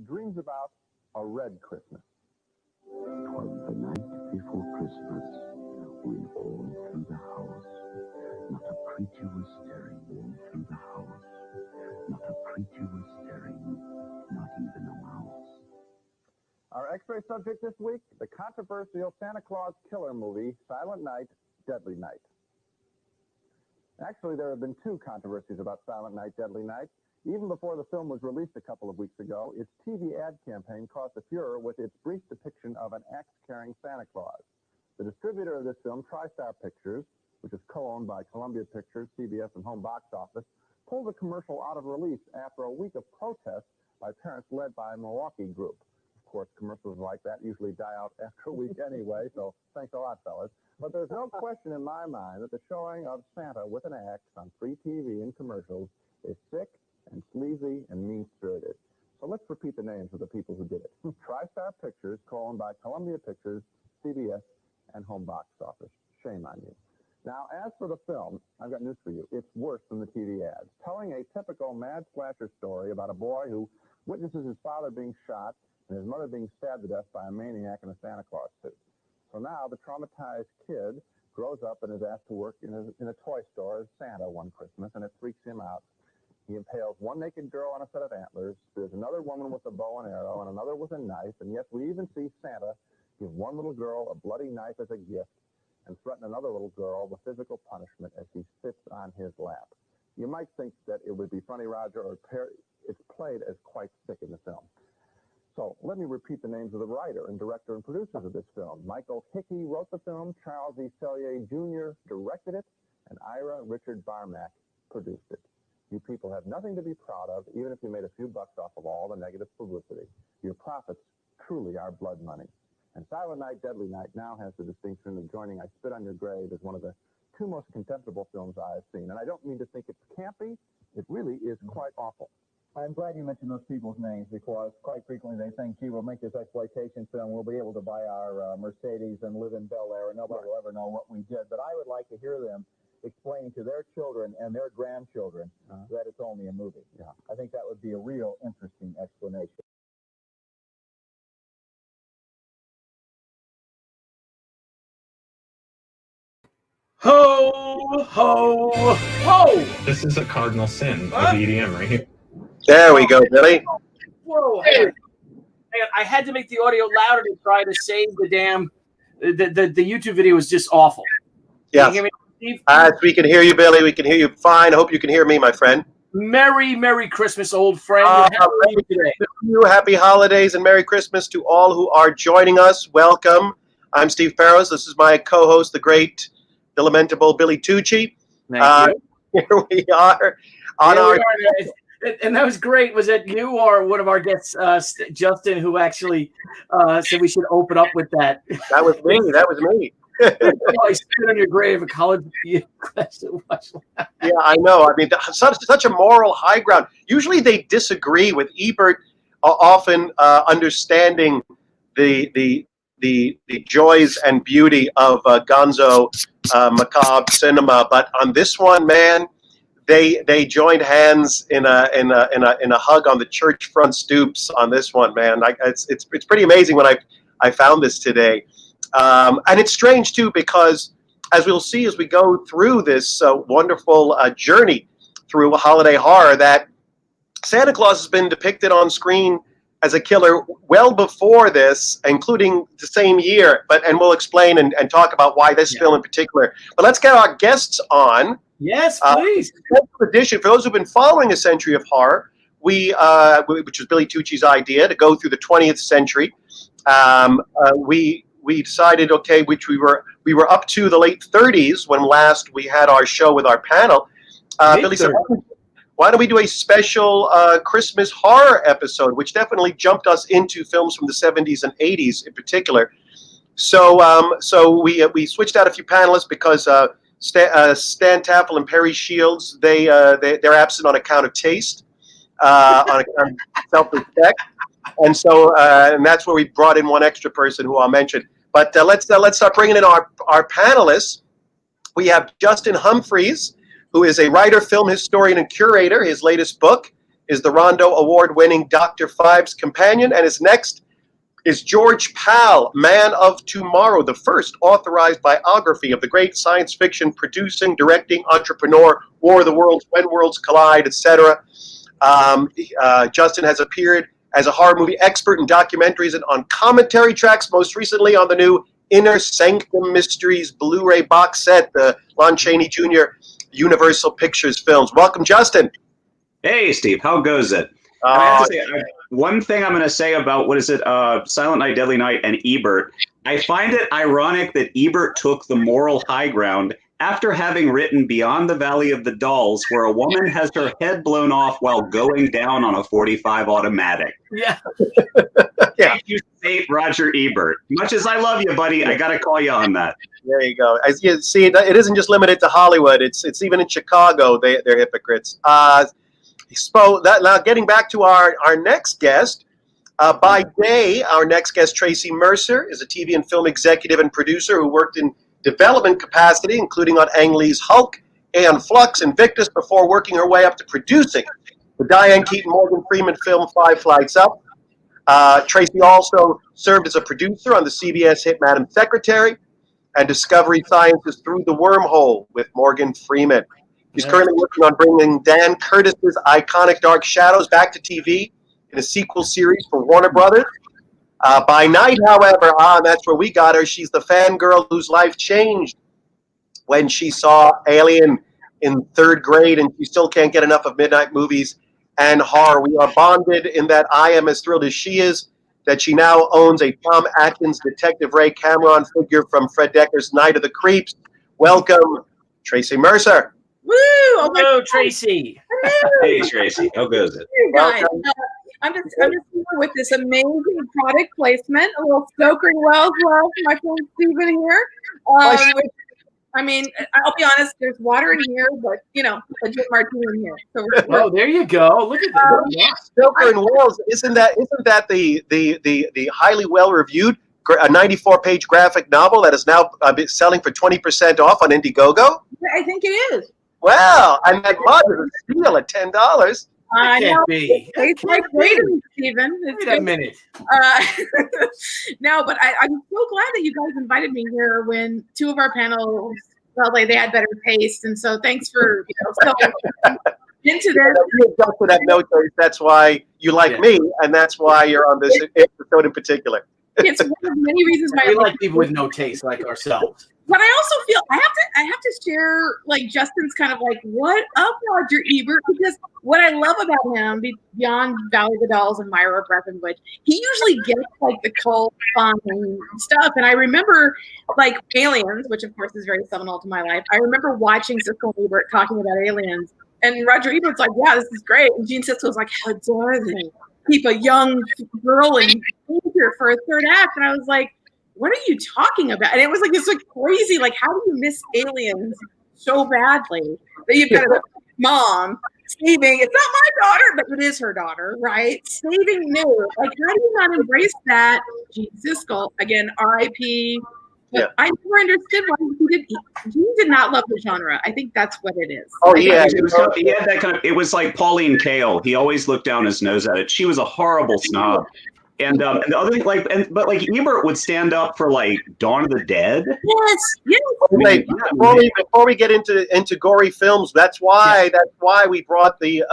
that dreams about a red Christmas. 'Twas the night before Christmas, when all through the house, not a creature was stirring. All through the house, not a creature was stirring, not even a mouse. Our X-ray subject this week, the controversial Santa Claus killer movie, Silent Night, Deadly Night. Actually, there have been two controversies about Silent Night, Deadly Night. Even before the film was released a couple of weeks ago, its TV ad campaign caused a furor with its brief depiction of an axe-carrying Santa Claus. The distributor of this film, TriStar Pictures, which is co-owned by Columbia Pictures, CBS, and Home Box Office, pulled the commercial out of release after a week of protest by parents led by a Milwaukee group. Of course, commercials like that usually die out after a week anyway, so thanks a lot, fellas. But there's no question in my mind that the showing of Santa with an axe on free TV and commercials is sick and sleazy and mean-spirited. So let's repeat the names of the people who did it. TriStar Pictures, co-owned by Columbia Pictures, CBS, and Home Box Office. Shame on you. Now, as for the film, I've got news for you. It's worse than the TV ads. Telling a typical mad slasher story about a boy who witnesses his father being shot and his mother being stabbed to death by a maniac in a Santa Claus suit. So now the traumatized kid grows up and is asked to work in a toy store as Santa one Christmas, and it freaks him out. He impales one naked girl on a set of antlers. There's another woman with a bow and arrow and another with a knife, and yet we even see Santa give one little girl a bloody knife as a gift and threaten another little girl with physical punishment as she sits on his lap. You might think that it would be funny, Roger, or it's played as quite sick in the film. So let me repeat the names of the writer and director and producers of this film. Michael Hickey wrote the film, Charles E. Sellier Jr. directed it, and Ira Richard Barmack produced it. You people have nothing to be proud of, even if you made a few bucks off of all the negative publicity. Your profits truly are blood money. And Silent Night, Deadly Night now has the distinction of joining I Spit on Your Grave as one of the two most contemptible films I have seen. And I don't mean to think it's campy. It really is quite awful. I'm glad you mentioned those people's names because quite frequently they think, gee, we'll make this exploitation film, we'll be able to buy our Mercedes and live in Bel Air and nobody will ever know what we did. But I would like to hear them explaining to their children and their grandchildren that it's only a movie. Yeah. I think that would be a real interesting explanation. Ho, ho, ho! This is a cardinal sin of EDM right here. There we go, Billy. Whoa, hang on. I had to make the audio louder to try to save the damn... The YouTube video was just awful. Yeah. Can you hear me, Steve? We can hear you, Billy. We can hear you fine. I hope you can hear me, my friend. Merry, Merry Christmas, old friend. How are you today? Happy holidays and Merry Christmas to all who are joining us. Welcome. I'm Steve Farrows. This is my co-host, the great, the lamentable Billy Tucci. Thank you. Here we are. And that was great. Was it you or one of our guests, Justin, who actually said we should open up with that? That was me. That was me. I spit on your grave, a college class. Yeah, I know. I mean, such a moral high ground. Usually they disagree with Ebert, often understanding the joys and beauty of gonzo macabre cinema. But on this one, man, they joined hands in a hug on the church front stoops on this one, man. It's pretty amazing when I found this today. And it's strange, too, because as we'll see as we go through this wonderful journey through holiday horror, that Santa Claus has been depicted on screen as a killer well before this, including the same year. And we'll explain and talk about why this film in particular. But let's get our guests on. Yes, please. Edition, for those who've been following A Century of Horror, which was Billy Tucci's idea to go through the 20th century, we decided, okay, which we were up to the late 30s when last we had our show with our panel. Billy said, why don't we do a special Christmas horror episode, which definitely jumped us into films from the 70s and 80s in particular. So we switched out a few panelists because Stan Taffel and Perry Shields, they're absent on account of taste, on account of self-respect. And so, and that's where we brought in one extra person who I'll mention. But let's start bringing in our panelists. We have Justin Humphreys, who is a writer, film historian, and curator. His latest book is the Rondo Award-winning Dr. Five's companion, and his next is George Pal, Man of Tomorrow, the first authorized biography of the great science fiction producing, directing entrepreneur, War of the Worlds, When Worlds Collide, etc. Justin has appeared as a horror movie expert in documentaries and on commentary tracks, most recently on the new Inner Sanctum Mysteries Blu-ray box set, the Lon Chaney Jr. Universal Pictures films. Welcome, Justin. Hey, Steve. How goes it? I have to say, one thing I'm going to say about, Silent Night, Deadly Night and Ebert, I find it ironic that Ebert took the moral high ground after having written Beyond the Valley of the Dolls, where a woman has her head blown off while going down on a .45 automatic. Yeah. Thank you, St. Roger Ebert. Much as I love you, buddy, I got to call you on that. There you go. As you see, it isn't just limited to Hollywood. It's even in Chicago. They're hypocrites. Now, getting back to our next guest, by day, our next guest, Tracy Mercer, is a TV and film executive and producer who worked in development capacity, including on Ang Lee's Hulk, Aeon Flux, Invictus, before working her way up to producing the Diane Keaton-Morgan Freeman film Five Flights Up. Tracy also served as a producer on the CBS hit Madam Secretary and Discovery Science's Through the Wormhole with Morgan Freeman. He's currently working on bringing Dan Curtis's iconic Dark Shadows back to TV in a sequel series for Warner Brothers. By night, however, that's where we got her. She's the fangirl whose life changed when she saw Alien in third grade, and she still can't get enough of midnight movies and horror. We are bonded in that I am as thrilled as she is that she now owns a Tom Atkins Detective Ray Cameron figure from Fred Decker's Night of the Creeps. Welcome, Tracy Mercer. Woo! Hello, Tracy. Hey, Tracy. How goes it? Hey, guys. I'm just here with this amazing product placement. A little Stoker Wells love for my friend Steven here. I mean, I'll be honest, there's water in here, but, a gin martini in here. So oh, there you go. Look at that. Stoker and Wells, isn't that the highly well-reviewed 94-page graphic novel that is now selling for 20% off on Indiegogo? I think it is. Wow, and that mug is a steal at $10. I know. Can't be. It's like great, Stephen. Wait a minute. No, but I'm so glad that you guys invited me here when two of our panels felt like they had better taste, and so thanks for selling into this. You adjusted that no choice. That's why you like me, and that's why you're on this episode in particular. It's one of many reasons why we like people with no taste, like ourselves. But I also feel I have to share Justin's kind of what up, Roger Ebert, because what I love about him beyond Valley of the Dolls and Myra Breckenridge, he usually gets the cult fun stuff. And I remember Aliens, which of course is very seminal to my life. I remember watching Siskel and Ebert talking about Aliens, and Roger Ebert's like, "Yeah, this is great," and Gene Siskel's like, "How dare they keep a young girl in danger for a third act?" And I was like, what are you talking about? And it was this crazy, how do you miss Aliens so badly that you've got a mom saving, it's not my daughter, but it is her daughter, right? Saving new. How do you not embrace that? Gene Siskel, again, R.I.P. Yeah. I never understood why Gene did not love the genre. I think that's what it is. Oh, yeah. He had that it was like Pauline Kael. He always looked down his nose at it. She was a horrible snob. And the other thing, but Ebert would stand up for Dawn of the Dead. Yes. Wait, before we get into gory films, that's why we brought the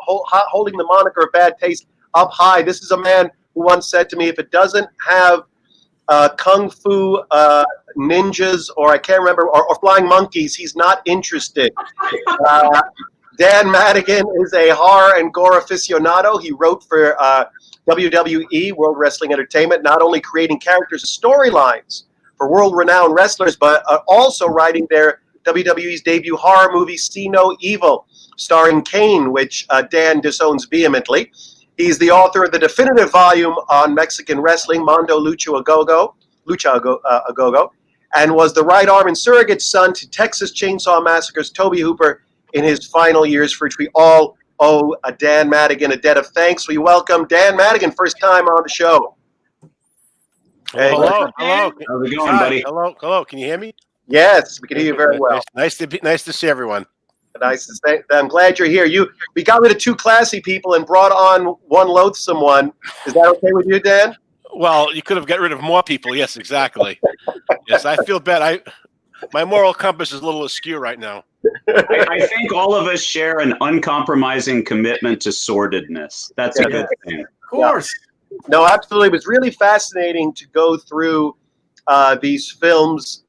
whole holding the moniker of bad taste up high. This is a man who once said to me, if it doesn't have kung fu ninjas or I can't remember or flying monkeys, he's not interested. Dan Madigan is a horror and gore aficionado. He wrote for WWE, World Wrestling Entertainment, not only creating characters and storylines for world-renowned wrestlers, but also writing their WWE's debut horror movie, See No Evil, starring Kane, which Dan disowns vehemently. He's the author of the definitive volume on Mexican wrestling, Mondo Lucha a Go-Go, and was the right arm and surrogate son to Texas Chainsaw Massacre's Toby Hooper in his final years, for which we all owe Dan Madigan a debt of thanks. We welcome Dan Madigan, first time on the show. Hey, hello. How's it going, buddy? Hello. Can you hear me? Yes, we can hear you very well. Nice to see everyone. I'm glad you're here. We got rid of 2 classy people and brought on 1 loathsome one. Is that okay with you, Dan? Well, you could have got rid of more people. Yes, exactly. Yes, I feel bad. My moral compass is a little askew right now. I think all of us share an uncompromising commitment to sordidness. That's a good thing. Of course. Yeah. No, absolutely. It was really fascinating to go through these films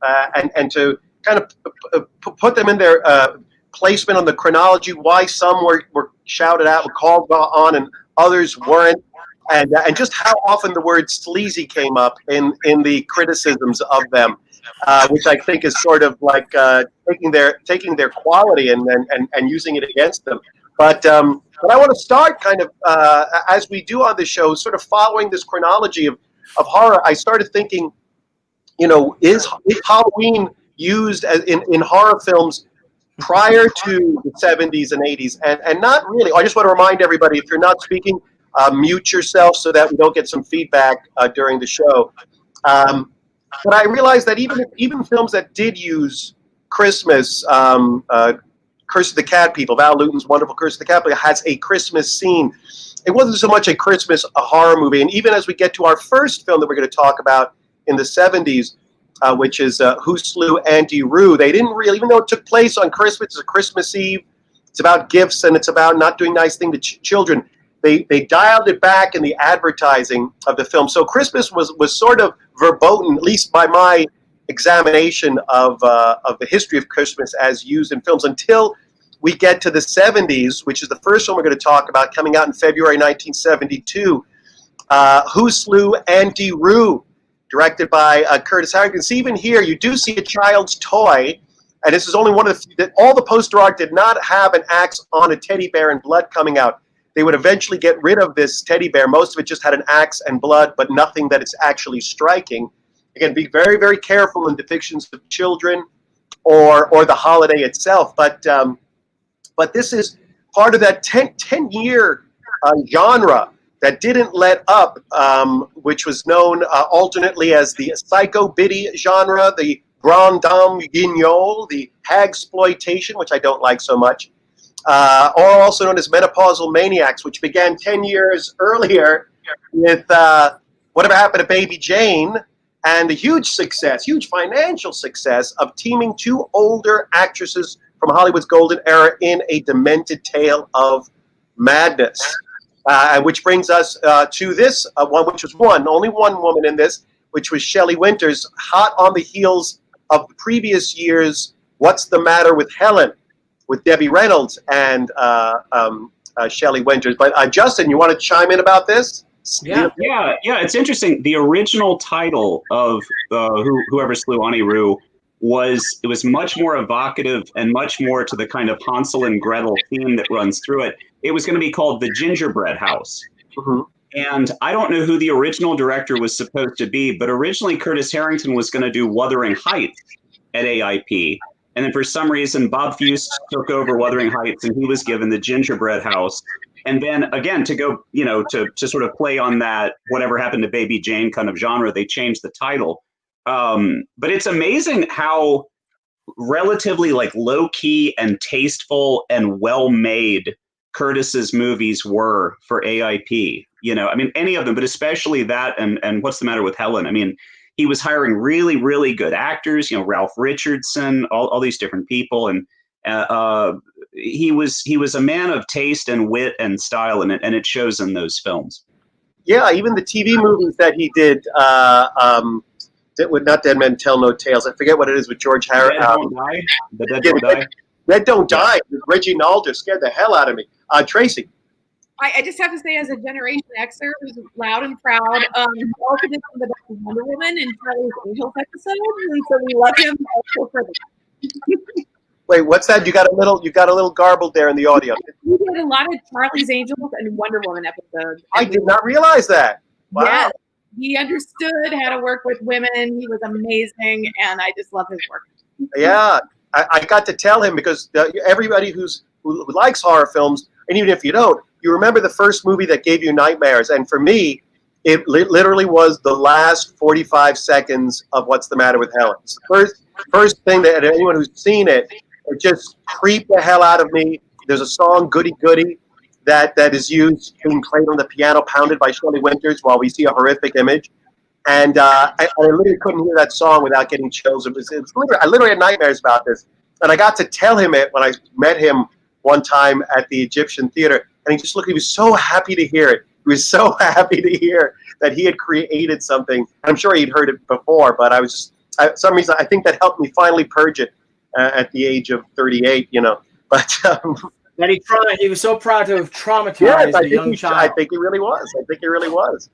and to kind of put them in their placement on the chronology, why some were shouted out, were called on, and others weren't, and just how often the word sleazy came up in the criticisms of them, which I think is sort of like taking their quality and using it against them. But I want to start kind of, as we do on the show, sort of following this chronology of horror. I started thinking, is Halloween used as in horror films prior to the 70s and 80s? And not really. I just want to remind everybody, if you're not speaking, mute yourself so that we don't get some feedback during the show. But I realized that even films that did use Christmas, Curse of the Cat People, Val Lewton's wonderful Curse of the Cat People, has a Christmas scene. It wasn't so much a horror movie. And even as we get to our first film that we're going to talk about in the 70s, which is Who Slew Auntie Roo, they didn't really, even though it took place on Christmas, it's a Christmas Eve, it's about gifts and it's about not doing nice things to children. They dialed it back in the advertising of the film. So Christmas was sort of verboten, at least by my examination of the history of Christmas as used in films, until we get to the 70s, which is the first one we're going to talk about, coming out in February 1972. Who Slew Auntie Roo, directed by Curtis Harrington. See, even here, you do see a child's toy, and this is only one of all the poster art did not have an axe on a teddy bear and blood coming out. They would eventually get rid of this teddy bear. Most of it just had an axe and blood, but nothing that it's actually striking. Again, be very, very careful in depictions of children or the holiday itself. But this is part of that 10-year genre that didn't let up, which was known alternately as the psycho-biddy genre, the grand dame guignol, the hagsploitation, which I don't like so much, or also known as menopausal maniacs, which began 10 years earlier with Whatever Happened to Baby Jane, and the huge financial success of teaming 2 older actresses from Hollywood's golden era in a demented tale of madness. Which brings us to this one, which was only one woman in this, which was Shelley Winters, hot on the heels of the previous year's What's the Matter with Helen, with Debbie Reynolds and Shelley Winters. But Justin, you want to chime in about this? Yeah, it's interesting. The original title of Whoever Slew Auntie Roo was much more evocative and much more to the kind of Hansel and Gretel theme that runs through it. It was going to be called The Gingerbread House. Mm-hmm. And I don't know who the original director was supposed to be, but originally Curtis Harrington was going to do Wuthering Heights at AIP. And then for some reason, Bob Fuse took over Wuthering Heights and he was given The Gingerbread House. And then again, to go, to sort of play on that Whatever Happened to Baby Jane kind of genre, they changed the title. But it's amazing how relatively low key and tasteful and well made Curtis's movies were for AIP. Any of them, but especially that and What's the Matter with Helen. He was hiring really, really good actors, Ralph Richardson, all these different people. And he was a man of taste and wit and style, and it shows in those films. Yeah, even the TV movies that he did, not Dead Men Tell No Tales. I forget what it is with George Harris. Dead Don't Die. The Dead Don't Die. Dead Don't Die. Reggie Nalder scared the hell out of me. Tracy. I just have to say, as a Generation Xer who's loud and proud, he also did some of the Wonder Woman and Charlie's Angels episode, and so we love him also for that. Wait, what's that? You got a little garbled there in the audio. He did a lot of Charlie's Angels and Wonder Woman episodes. I did not realize that. Wow. Yes, he understood how to work with women. He was amazing, and I just love his work. Yeah, I got to tell him because everybody who likes horror films, and even if you don't, you remember the first movie that gave you nightmares. And for me, it literally was the last 45 seconds of What's the Matter with Helen. It's the first thing that anyone who's seen it, It just creeped the hell out of me. There's a song, Goody Goody, that is used, being played on the piano, pounded by Shelley Winters while we see a horrific image. And I literally couldn't hear that song without getting chills. I literally had nightmares about this. And I got to tell him it when I met him one time at the Egyptian Theater. And he just looked, he was so happy to hear it. He was so happy to hear that he had created something. I'm sure he'd heard it before, but I was just, for some reason, I think that helped me finally purge it at the age of 38, you know. But and he was so proud to have traumatized a young child. I think he really was.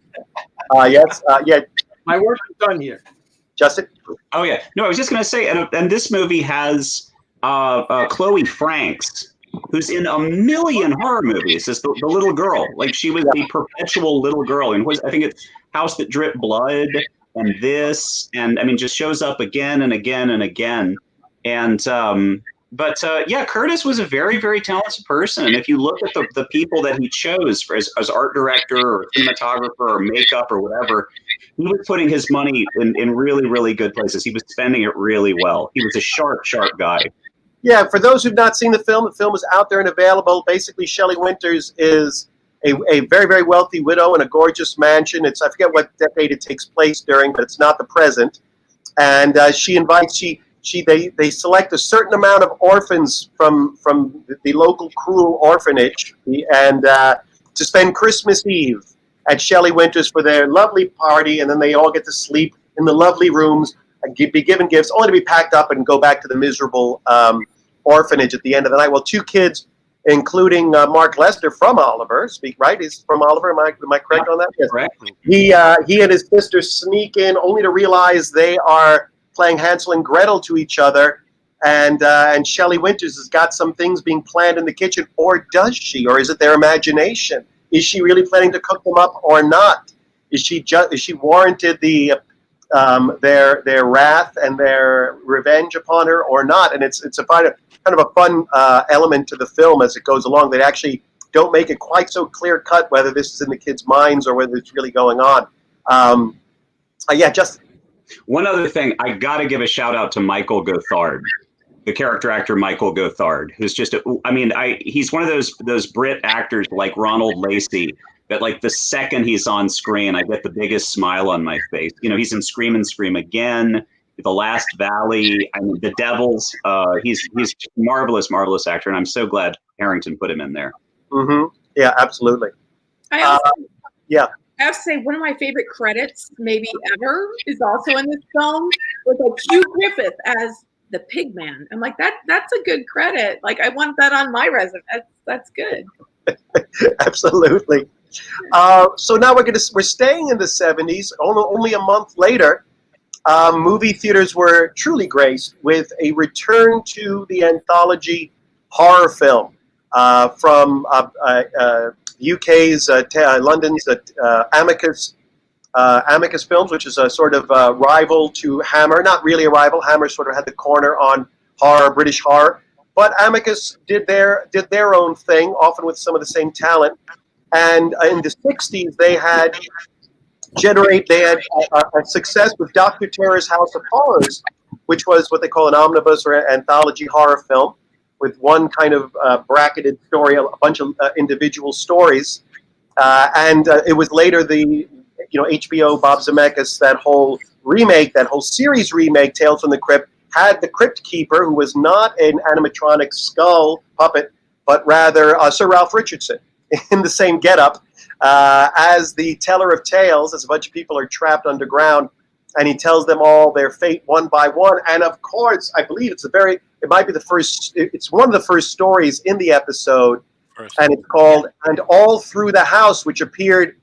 Yes. Yeah. My work is done here. Justin? Oh, yeah. No, I was just going to say, and this movie has Chloe Franks, who's in a million horror movies. It's the little girl. Like, she was the perpetual little girl. And I think it's House That Dripped Blood and this. And, I mean, just shows up again and again and again. And, yeah, Curtis was a very, very talented person. And if you look at the people that he chose as art director or cinematographer or makeup or whatever, he was putting his money in really, really good places. He was spending it really well. He was a sharp, sharp guy. Yeah, for those who've not seen the film is out there and available. Basically, Shelley Winters is a very, very wealthy widow in a gorgeous mansion. I forget what decade it takes place during, but it's not the present. And they select a certain amount of orphans from the local cruel orphanage and to spend Christmas Eve at Shelley Winters for their lovely party, and then they all get to sleep in the lovely rooms and be given gifts, only to be packed up and go back to the miserable orphanage at the end of the night. Well, two kids, including Mark Lester from Oliver, right? He's from Oliver. Am I correct on that? Yes. Correct. He and his sister sneak in, only to realize they are playing Hansel and Gretel to each other, and Shelley Winters has got some things being planned in the kitchen, or does she? Or is it their imagination? Is she really planning to cook them up or not? Is she warranted their wrath and their revenge upon her or not? And it's a kind of a fun element to the film as it goes along. They actually don't make it quite so clear cut whether this is in the kids' minds or whether it's really going on. Just. One other thing, I got to give a shout out to Michael Gathard, the character actor Michael Gathard, who's just, he's one of those Brit actors like Ronald Lacey that, like, the second he's on screen, I get the biggest smile on my face. You know, he's in Scream and Scream Again, The Last Valley, The Devils. He's a marvelous, marvelous actor, and I'm so glad Harrington put him in there. Mm-hmm. Yeah, absolutely. I have to say, one of my favorite credits, maybe ever, is also in this film with Hugh Griffith as the Pig Man. I'm like, that's a good credit. Like, I want that on my resume. That's good. Absolutely. So now we're staying in the 70s. Only a month later, movie theaters were truly graced with a return to the anthology horror film from UK's, London's Amicus Films, which is a sort of rival to Hammer. Not really a rival. Hammer sort of had the corner on horror, British horror. But Amicus did their own thing, often with some of the same talent. And in the 60s, they had a success with Dr. Terror's House of Horrors, which was what they call an omnibus or anthology horror film, with one kind of bracketed story, a bunch of individual stories. And it was later HBO, Bob Zemeckis, that whole series remake, Tales from the Crypt, had the Crypt Keeper, who was not an animatronic skull puppet, but rather Sir Ralph Richardson in the same getup as the teller of tales, as a bunch of people are trapped underground, and he tells them all their fate one by one. And of course, I believe it's one of the first stories in the episode, and it's called "And All Through the House," which appeared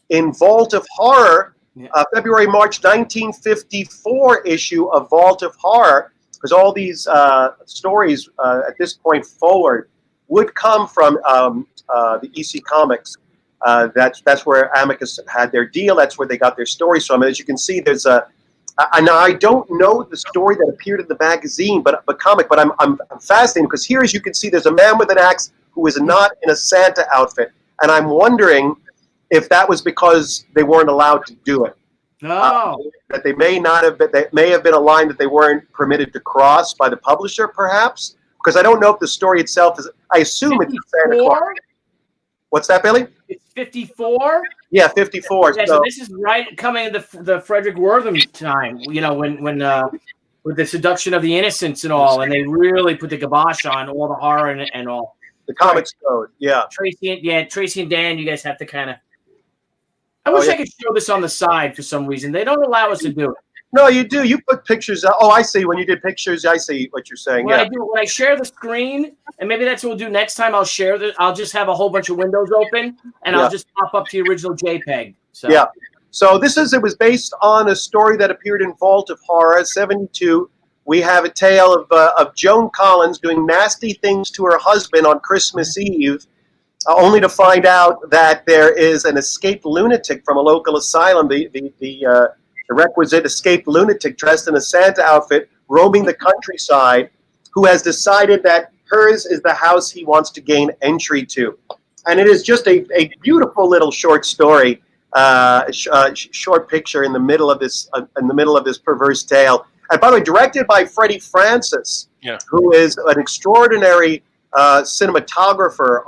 in Vault of Horror, February-March 1954 issue of Vault of Horror, because all these stories at this point forward would come from the EC Comics. That's where Amicus had their deal. That's where they got their stories from. And as you can see, there's and I don't know the story that appeared in the magazine, but I'm fascinated because here, as you can see, there's a man with an axe who is not in a Santa outfit, and I'm wondering if that was because they weren't allowed to do it. No. That they may not have been. That may have been a line that they weren't permitted to cross by the publisher, perhaps. because I don't know if the story itself is. I assume 54? It's Santa Claus. What's that, Billy? It's 54. Yeah, 54. Yeah, so this is right coming into the Frederick Wortham time. You know, when with the seduction of the innocents and all, and they really put the kibosh on all the horror and all. The comics code, yeah. Tracy and Dan, you guys have to kind of. I wish I could show this on the side for some reason. They don't allow us to do it. No, you do. You put pictures. Oh, I see. When you did pictures, I see what you're saying. When I share the screen, and maybe that's what we'll do next time. I'll share this. I'll just have a whole bunch of windows open, and I'll just pop up to the original JPEG. So. Yeah. So it was based on a story that appeared in Vault of Horror, 72. We have a tale of Joan Collins doing nasty things to her husband on Christmas Eve, only to find out that there is an escaped lunatic from a local asylum, the requisite escaped lunatic dressed in a Santa outfit, roaming the countryside, who has decided that hers is the house he wants to gain entry to. And it is just a beautiful little short story, short picture in the middle of this perverse tale. And by the way, directed by Freddie Francis, who is an extraordinary cinematographer,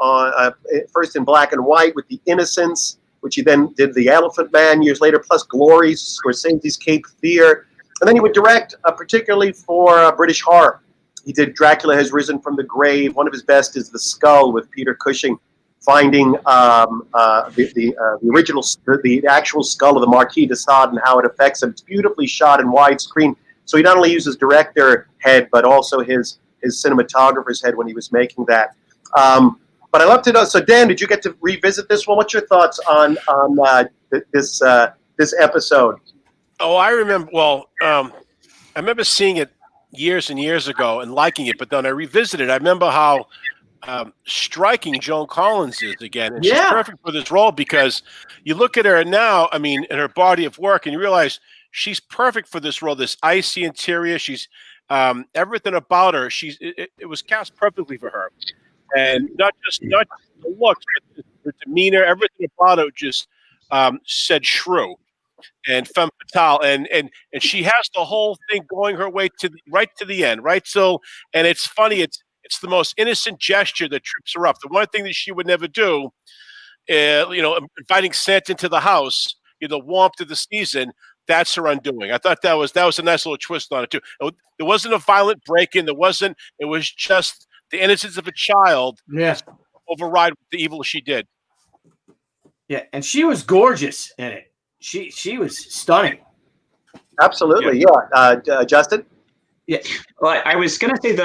first in black and white with The Innocents, which he then did The Elephant Man years later, plus Glory, Scorsese's Cape Fear. And then he would direct particularly for British horror. He did Dracula Has Risen from the Grave. One of his best is The Skull with Peter Cushing, finding the actual skull of the Marquis de Sade and how it affects him. It's beautifully shot in widescreen. So he not only uses director head, but also his cinematographer's head when he was making that. But I love to know. So Dan, did you get to revisit this one? What's your thoughts on this episode? Oh, I remember. Well, I remember seeing it years and years ago and liking it. But then I revisited. I remember how striking Joan Collins is again, and she's perfect for this role because you look at her now. I mean, in her body of work, and you realize she's perfect for this role. This icy interior. She's everything about her. It was cast perfectly for her. And not just the looks, but her demeanor, everything about it just said shrew and femme fatale, and she has the whole thing going her way right to the end, right? So, and it's funny, it's the most innocent gesture that trips her up. The one thing that she would never do, inviting Santa into the house, the warmth of the season. That's her undoing. I thought that was a nice little twist on it too. There wasn't a violent break-in. It was just the innocence of a child override the evil she did. Yeah, and she was gorgeous in it. She was stunning. Absolutely, Justin? Yeah. Well, I was going to say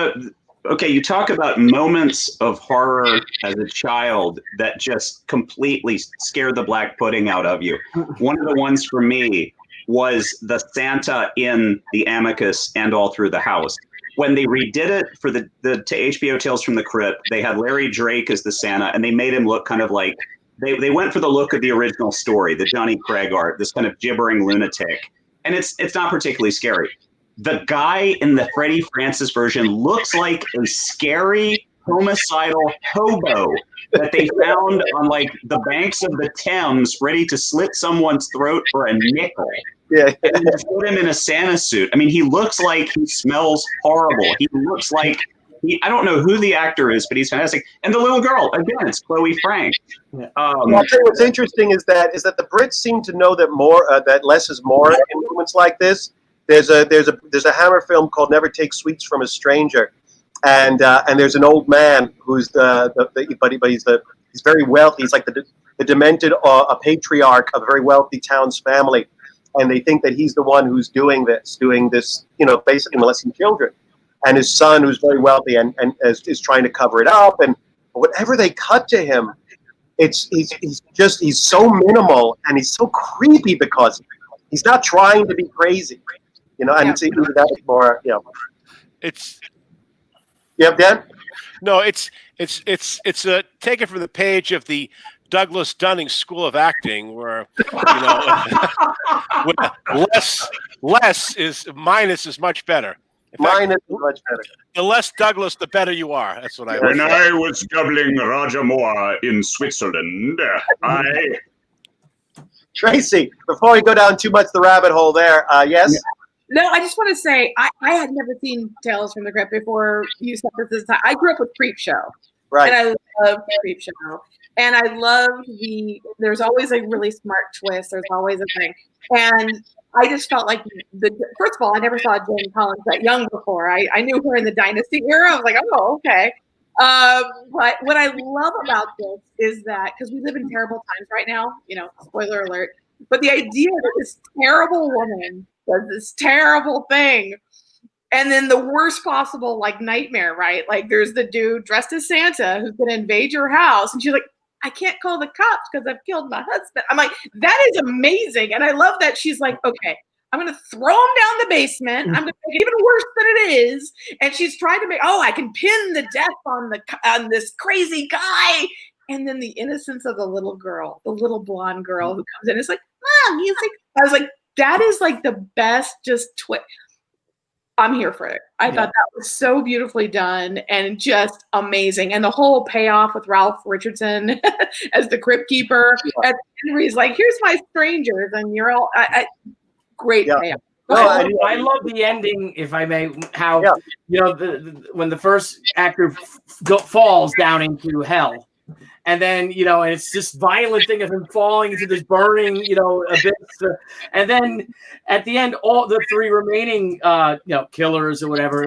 you talk about moments of horror as a child that just completely scare the black pudding out of you. One of the ones for me was the Santa in the Amicus and All Through the House. When they redid it for to HBO Tales from the Crypt, they had Larry Drake as the Santa, and they made him look kind of like they went for the look of the original story, the Johnny Craig art, this kind of gibbering lunatic, and it's not particularly scary. The guy in the Freddie Francis version looks like a scary homicidal hobo that they found on like the banks of the Thames, ready to slit someone's throat for a nickel. Yeah. And then put him in a Santa suit. I mean, he looks like he smells horrible. He looks like I don't know who the actor is, but he's fantastic. And the little girl, again, it's Chloe Frank. Well, I'll tell you what's interesting is that the Brits seem to know that that less is more in moments like this. There's a Hammer film called Never Take Sweets from a Stranger, and there's an old man who's he's very wealthy. He's like the demented a patriarch of a very wealthy town's family. And they think that he's the one who's doing this, basically molesting children. And his son, who's very wealthy and is trying to cover it up. And whatever they cut to him, he's so minimal and he's so creepy because he's not trying to be crazy, and it's even that more, It's. Yeah, Dan? No, it's taken from the page of the Douglas Dunning School of Acting, where less is minus is much better. Minus is much better. The less Douglas, the better you are. That's what I. When I was gobbling Roger Moore in Switzerland, Tracy, before we go down too much the rabbit hole there, yes. No, I just want to say I had never seen Tales from the Crypt before you said this time. I grew up with Creep Show. Right. And I love Creep Show. And I love there's always a really smart twist. There's always a thing. And I just felt like first of all, I never saw Jane Collins that young before. I knew her in the Dynasty era. I was like, oh, okay. But what I love about this is that, because we live in terrible times right now, spoiler alert, but the idea that this terrible woman does this terrible thing, and then the worst possible nightmare, right? Like there's the dude dressed as Santa who's going to invade your house, and she's like, I can't call the cops because I've killed my husband. I'm like, that is amazing. And I love that she's like, okay, I'm going to throw him down the basement. I'm going to make it even worse than it is. And she's trying to make, I can pin the death on this crazy guy. And then the innocence of the little girl, the little blonde girl who comes in, is like, Mom, music. I was like, that is like the best just twist. I'm here for it. I thought that was so beautifully done and just amazing. And the whole payoff with Ralph Richardson as the crypt keeper. And Henry's like, here's my strangers. And you're all great payoff. I love the ending, if I may, how, when the first actor falls down into hell. And then, and it's this violent thing of him falling into this burning, abyss. And then at the end, all the three remaining, killers or whatever,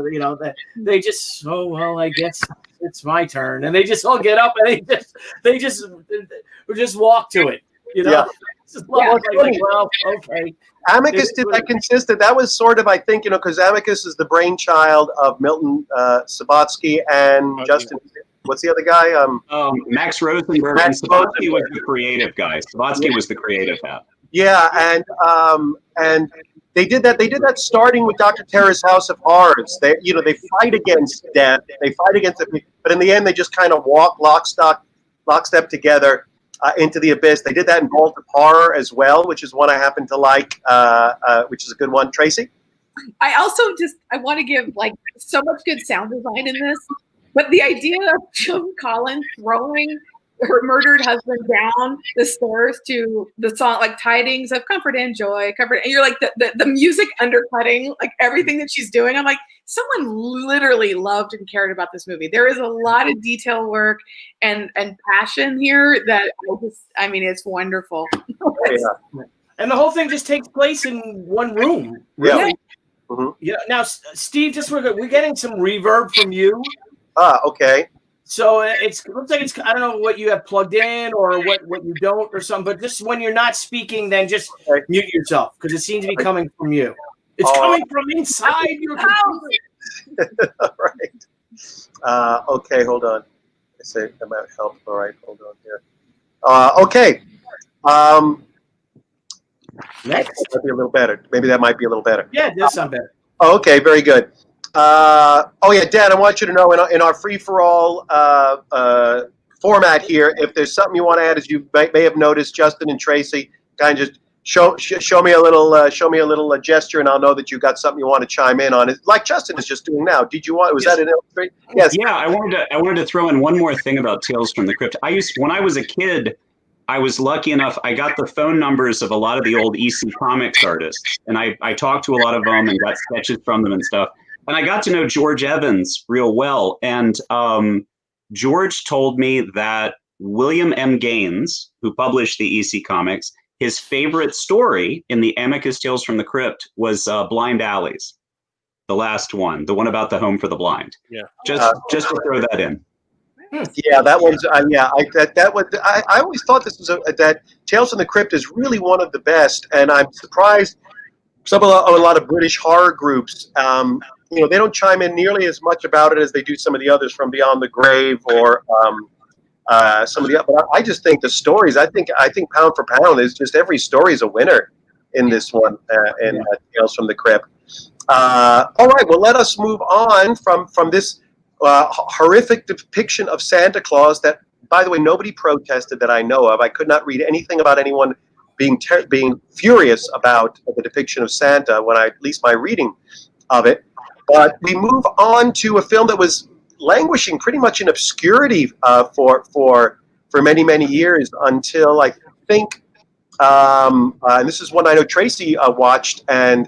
they just, I guess it's my turn. And they just all get up and they just walk to it, well, okay. Amicus did that consistent. That was sort of, I think, because Amicus is the brainchild of Milton Subotsky and Justin. What's the other guy? Max Rosenberg. And Subotsky was the creative guy. Subotsky was the creative half. Yeah, and they did that. They did that starting with Dr. Terror's House of Horrors. They fight against death. They fight against it, but in the end, they just kind of walk lockstep together into the abyss. They did that in Vault of Horror as well, which is one I happen to like, which is a good one. Tracy? I also I want to give so much good sound design in this. But the idea of Joan Collins throwing her murdered husband down the stairs to the song Tidings of Comfort and Joy, and you're like the music undercutting everything that she's doing. I'm like, someone literally loved and cared about this movie. There is a lot of detail work and passion here that it's wonderful. And the whole thing just takes place in one room. Really? Yeah. Mm-hmm. Now, Steve, we're getting some reverb from you. Okay. So it looks like it's, I don't know what you have plugged in or what you don't or something, but just when you're not speaking, then just mute yourself because it seems to be coming from you. It's coming from inside your computer. Right. Okay, hold on. I say that might help. All right, hold on here. Okay. Next. That might be a little better. Maybe that might be a little better. Yeah, it does sound better. Okay, very good. Dan, I want you to know in our free-for-all format here, if there's something you want to add, as you may have noticed, Justin and Tracy kind of just show me a little gesture, and I'll know that you got something you want to chime in on. It like Justin is just doing now. Did you want? Was that an illustration? Yes. Yeah, I wanted to throw in one more thing about Tales from the Crypt. When I was a kid, I was lucky enough. I got the phone numbers of a lot of the old EC Comics artists, and I talked to a lot of them and got sketches from them and stuff. And I got to know George Evans real well. And George told me that William M. Gaines, who published the EC Comics, his favorite story in the Amicus Tales from the Crypt was Blind Alleys, the last one, the one about the home for the blind. Yeah. Just to throw that in. Yeah, that one's I always thought this was that Tales from the Crypt is really one of the best, and I'm surprised a lot of British horror groups. They don't chime in nearly as much about it as they do some of the others from Beyond the Grave or some of the. But I just think the stories. I think pound for pound is just every story is a winner in this one in Tales from the Crypt. All right, well, let us move on from this horrific depiction of Santa Claus that, by the way, nobody protested that I know of. I could not read anything about anyone being furious about the depiction of Santa at least my reading of it. But we move on to a film that was languishing pretty much in obscurity for many, many years until I think And this is one I know Tracy watched and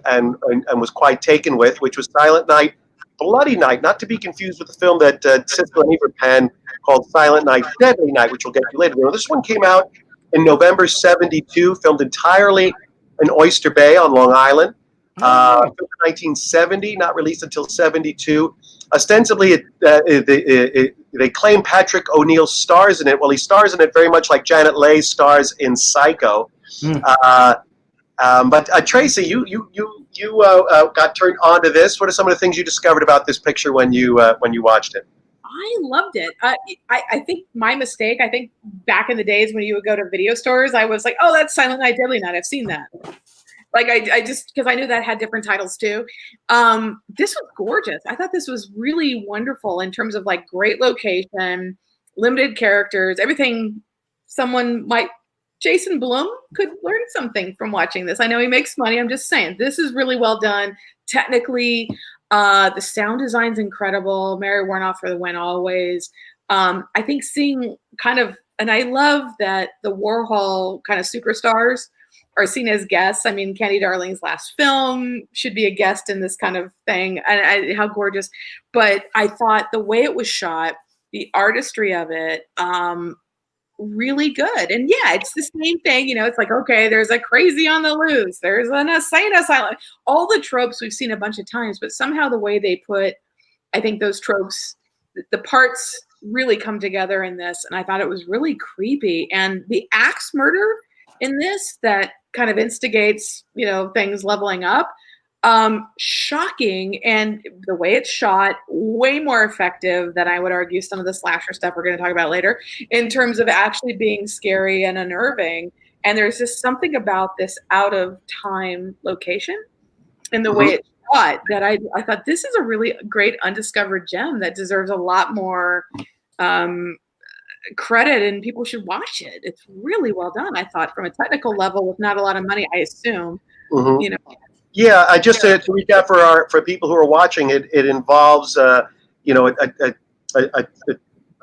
was quite taken with, which was Silent Night, Bloody Night, not to be confused with the film that Siskel and Ebert penned called Silent Night, Deadly Night, which we'll get to later. This one came out in November '72, filmed entirely in Oyster Bay on Long Island. Filmed in 1970, not released until '72. Ostensibly, they claim Patrick O'Neill stars in it. Well, he stars in it very much like Janet Leigh stars in Psycho. But Tracy, you got turned on to this. What are some of the things you discovered about this picture when you watched it? I loved it. I think my mistake, I think back in the days when you would go to video stores, I was like, oh, that's Silent Night, Deadly Night. I've seen that. Like I just, because I knew that had different titles too. This was gorgeous. I thought this was really wonderful in terms of like great location, limited characters, everything someone like Jason Blum could learn something from watching this. I know he makes money. I'm just saying, this is really well done. Technically, the sound design's incredible. Mary Warnoff for the win always. I think seeing kind of, and I love that the Warhol kind of superstars are seen as guests. I mean, Candy Darling's last film should be a guest in this kind of thing. And how gorgeous. But I thought the way it was shot, the artistry of it, really good. And yeah, it's the same thing. You know, it's like, okay, there's a crazy on the loose. There's an insane asylum. All the tropes we've seen a bunch of times, but somehow the way they put, I think those tropes, the parts really come together in this. And I thought it was really creepy. And the axe murder in this that kind of instigates, you know, things leveling up. Shocking. And the way it's shot, way more effective than I would argue some of the slasher stuff we're going to talk about later in terms of actually being scary and unnerving. And there's just something about this out of time location and the way it's shot that I thought this is a really great undiscovered gem that deserves a lot more credit, and people should watch it. It's really well done, I thought, from a technical level with not a lot of money, I assume. You know. Yeah, just to recap for people who are watching, it involves you know,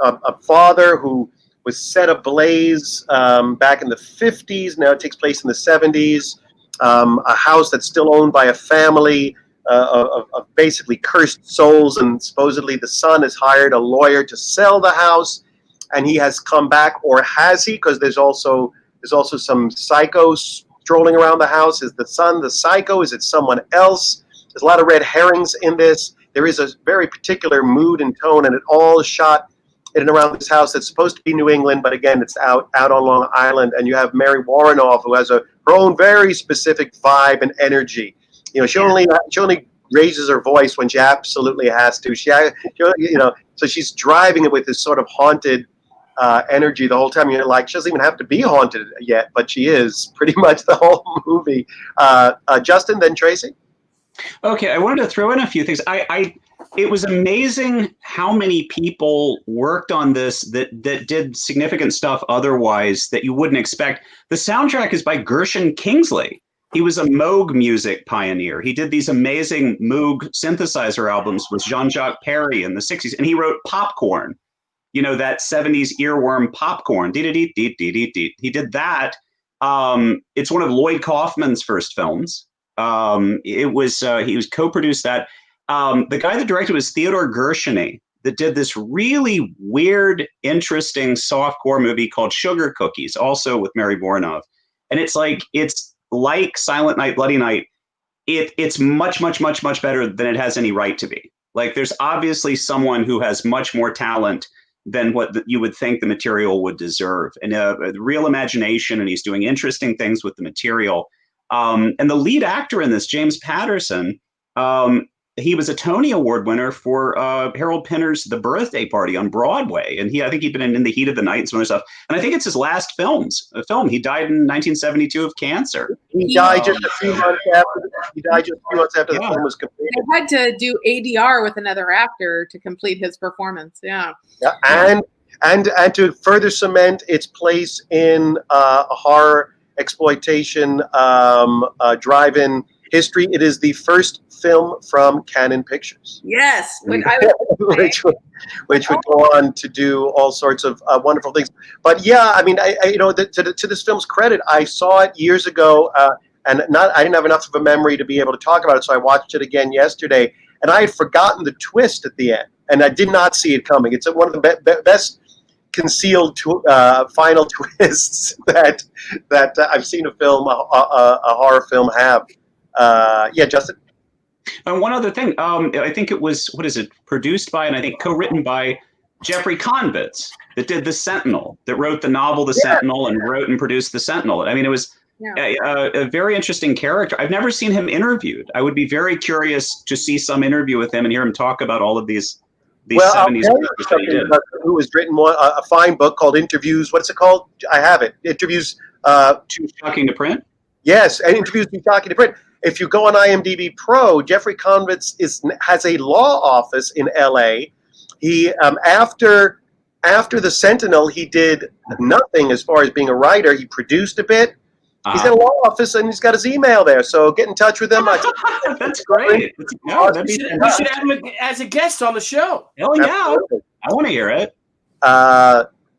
a father who was set ablaze back in the 50s. Now it takes place in the 70s. A house that's still owned by a family of basically cursed souls, and supposedly the son has hired a lawyer to sell the house, and he has come back, or has he? Because there's also some psychos strolling around the house. Is the son the psycho? Is it someone else? There's a lot of red herrings in this. There is a very particular mood and tone, and it all is shot in and around this house that's supposed to be New England, but again, it's out on Long Island. And you have Mary Warnoff, who has her own very specific vibe and energy. You know, she only raises her voice when she absolutely has to. You know, so she's driving it with this sort of haunted energy the whole time. You're like, she doesn't even have to be haunted yet, but she is pretty much the whole movie. Justin, then Tracy. Okay, I wanted to throw in a few things. It was amazing how many people worked on this that did significant stuff otherwise that you wouldn't expect. The soundtrack is by Gershon Kingsley. He was a Moog music pioneer. He did these amazing Moog synthesizer albums with Jean-Jacques Perry in the 60s, and he wrote Popcorn. You know, that 70s earworm Popcorn. He did that. It's one of Lloyd Kaufman's first films. He was co-produced that. The guy that directed was Theodore Gershony, that did this really weird, interesting softcore movie called Sugar Cookies, also with Mary Warnoff. And it's like Silent Night, Bloody Night. It's much better than it has any right to be. Like, there's obviously someone who has much more talent than what you would think the material would deserve, and a real imagination, and he's doing interesting things with the material. And the lead actor in this, James Patterson, he was a Tony Award winner for Harold Pinter's The Birthday Party on Broadway, and I think he'd been in The Heat of the Night and some other stuff. And I think it's his last film. He died in 1972 of cancer. He died just a few months after the film was completed. They had to do ADR with another actor to complete his performance. Yeah. And to further cement its place in a horror exploitation drive-in history. It is the first film from Canon Pictures. Yes, which which would go on to do all sorts of wonderful things. But yeah, I mean, to this film's credit, I saw it years ago, and I didn't have enough of a memory to be able to talk about it, so I watched it again yesterday, and I had forgotten the twist at the end, and I did not see it coming. It's one of the best concealed final twists that I've seen a horror film have. Yeah, Justin? And one other thing, I think it was, produced by and I think co-written by Jeffrey Konvitz, that did The Sentinel, that wrote the novel The Sentinel and wrote and produced The Sentinel. I mean, it was a very interesting character. I've never seen him interviewed. I would be very curious to see some interview with him and hear him talk about all of these 70s characters that he did. Who has written a fine book called Interviews. What's it called? I have it. Interviews. Too Shocking to Print? Yes, and Interviews Too Shocking to Print. If you go on IMDb Pro, Jeffrey Konvitz has a law office in L.A. He after The Sentinel, he did nothing as far as being a writer. He produced a bit. He's got a law office and he's got his email there. So get in touch with him. That's great. We should have him as a guest on the show. Oh yeah, I want to hear it.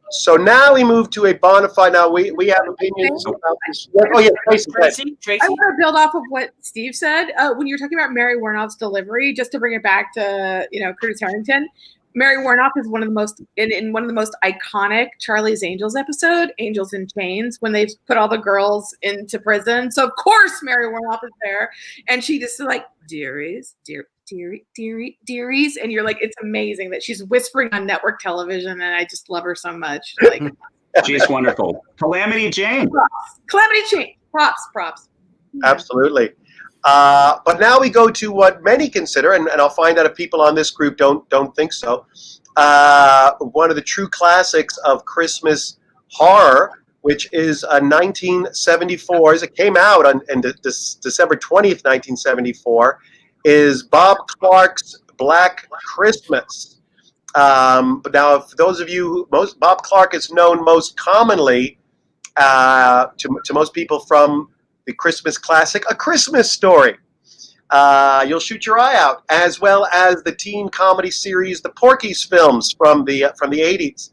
So now we move to a bona fide. Now we have opinions about this. Oh yeah, Tracy. I want to build off of what Steve said when you were talking about Mary Warnoff's delivery. Just to bring it back to Curtis Harrington, Mary Warnoff is one of the most in one of the most iconic Charlie's Angels episode, Angels in Chains, when they put all the girls into prison. So of course Mary Warnoff is there, and she just is like, dearies, dearies, and you're like, it's amazing that she's whispering on network television, and I just love her so much. Like, she's wonderful. Calamity Jane. Calamity Jane. Props. Absolutely. But now we go to what many consider, and I'll find out if people on this group don't think so. One of the true classics of Christmas horror, which is 1974. It came out on December 20th, 1974. Is Bob Clark's Black Christmas. But now, for those of you, Bob Clark is known most commonly to most people from the Christmas classic, A Christmas Story. You'll shoot your eye out, as well as the teen comedy series, the Porky's films from the 80s.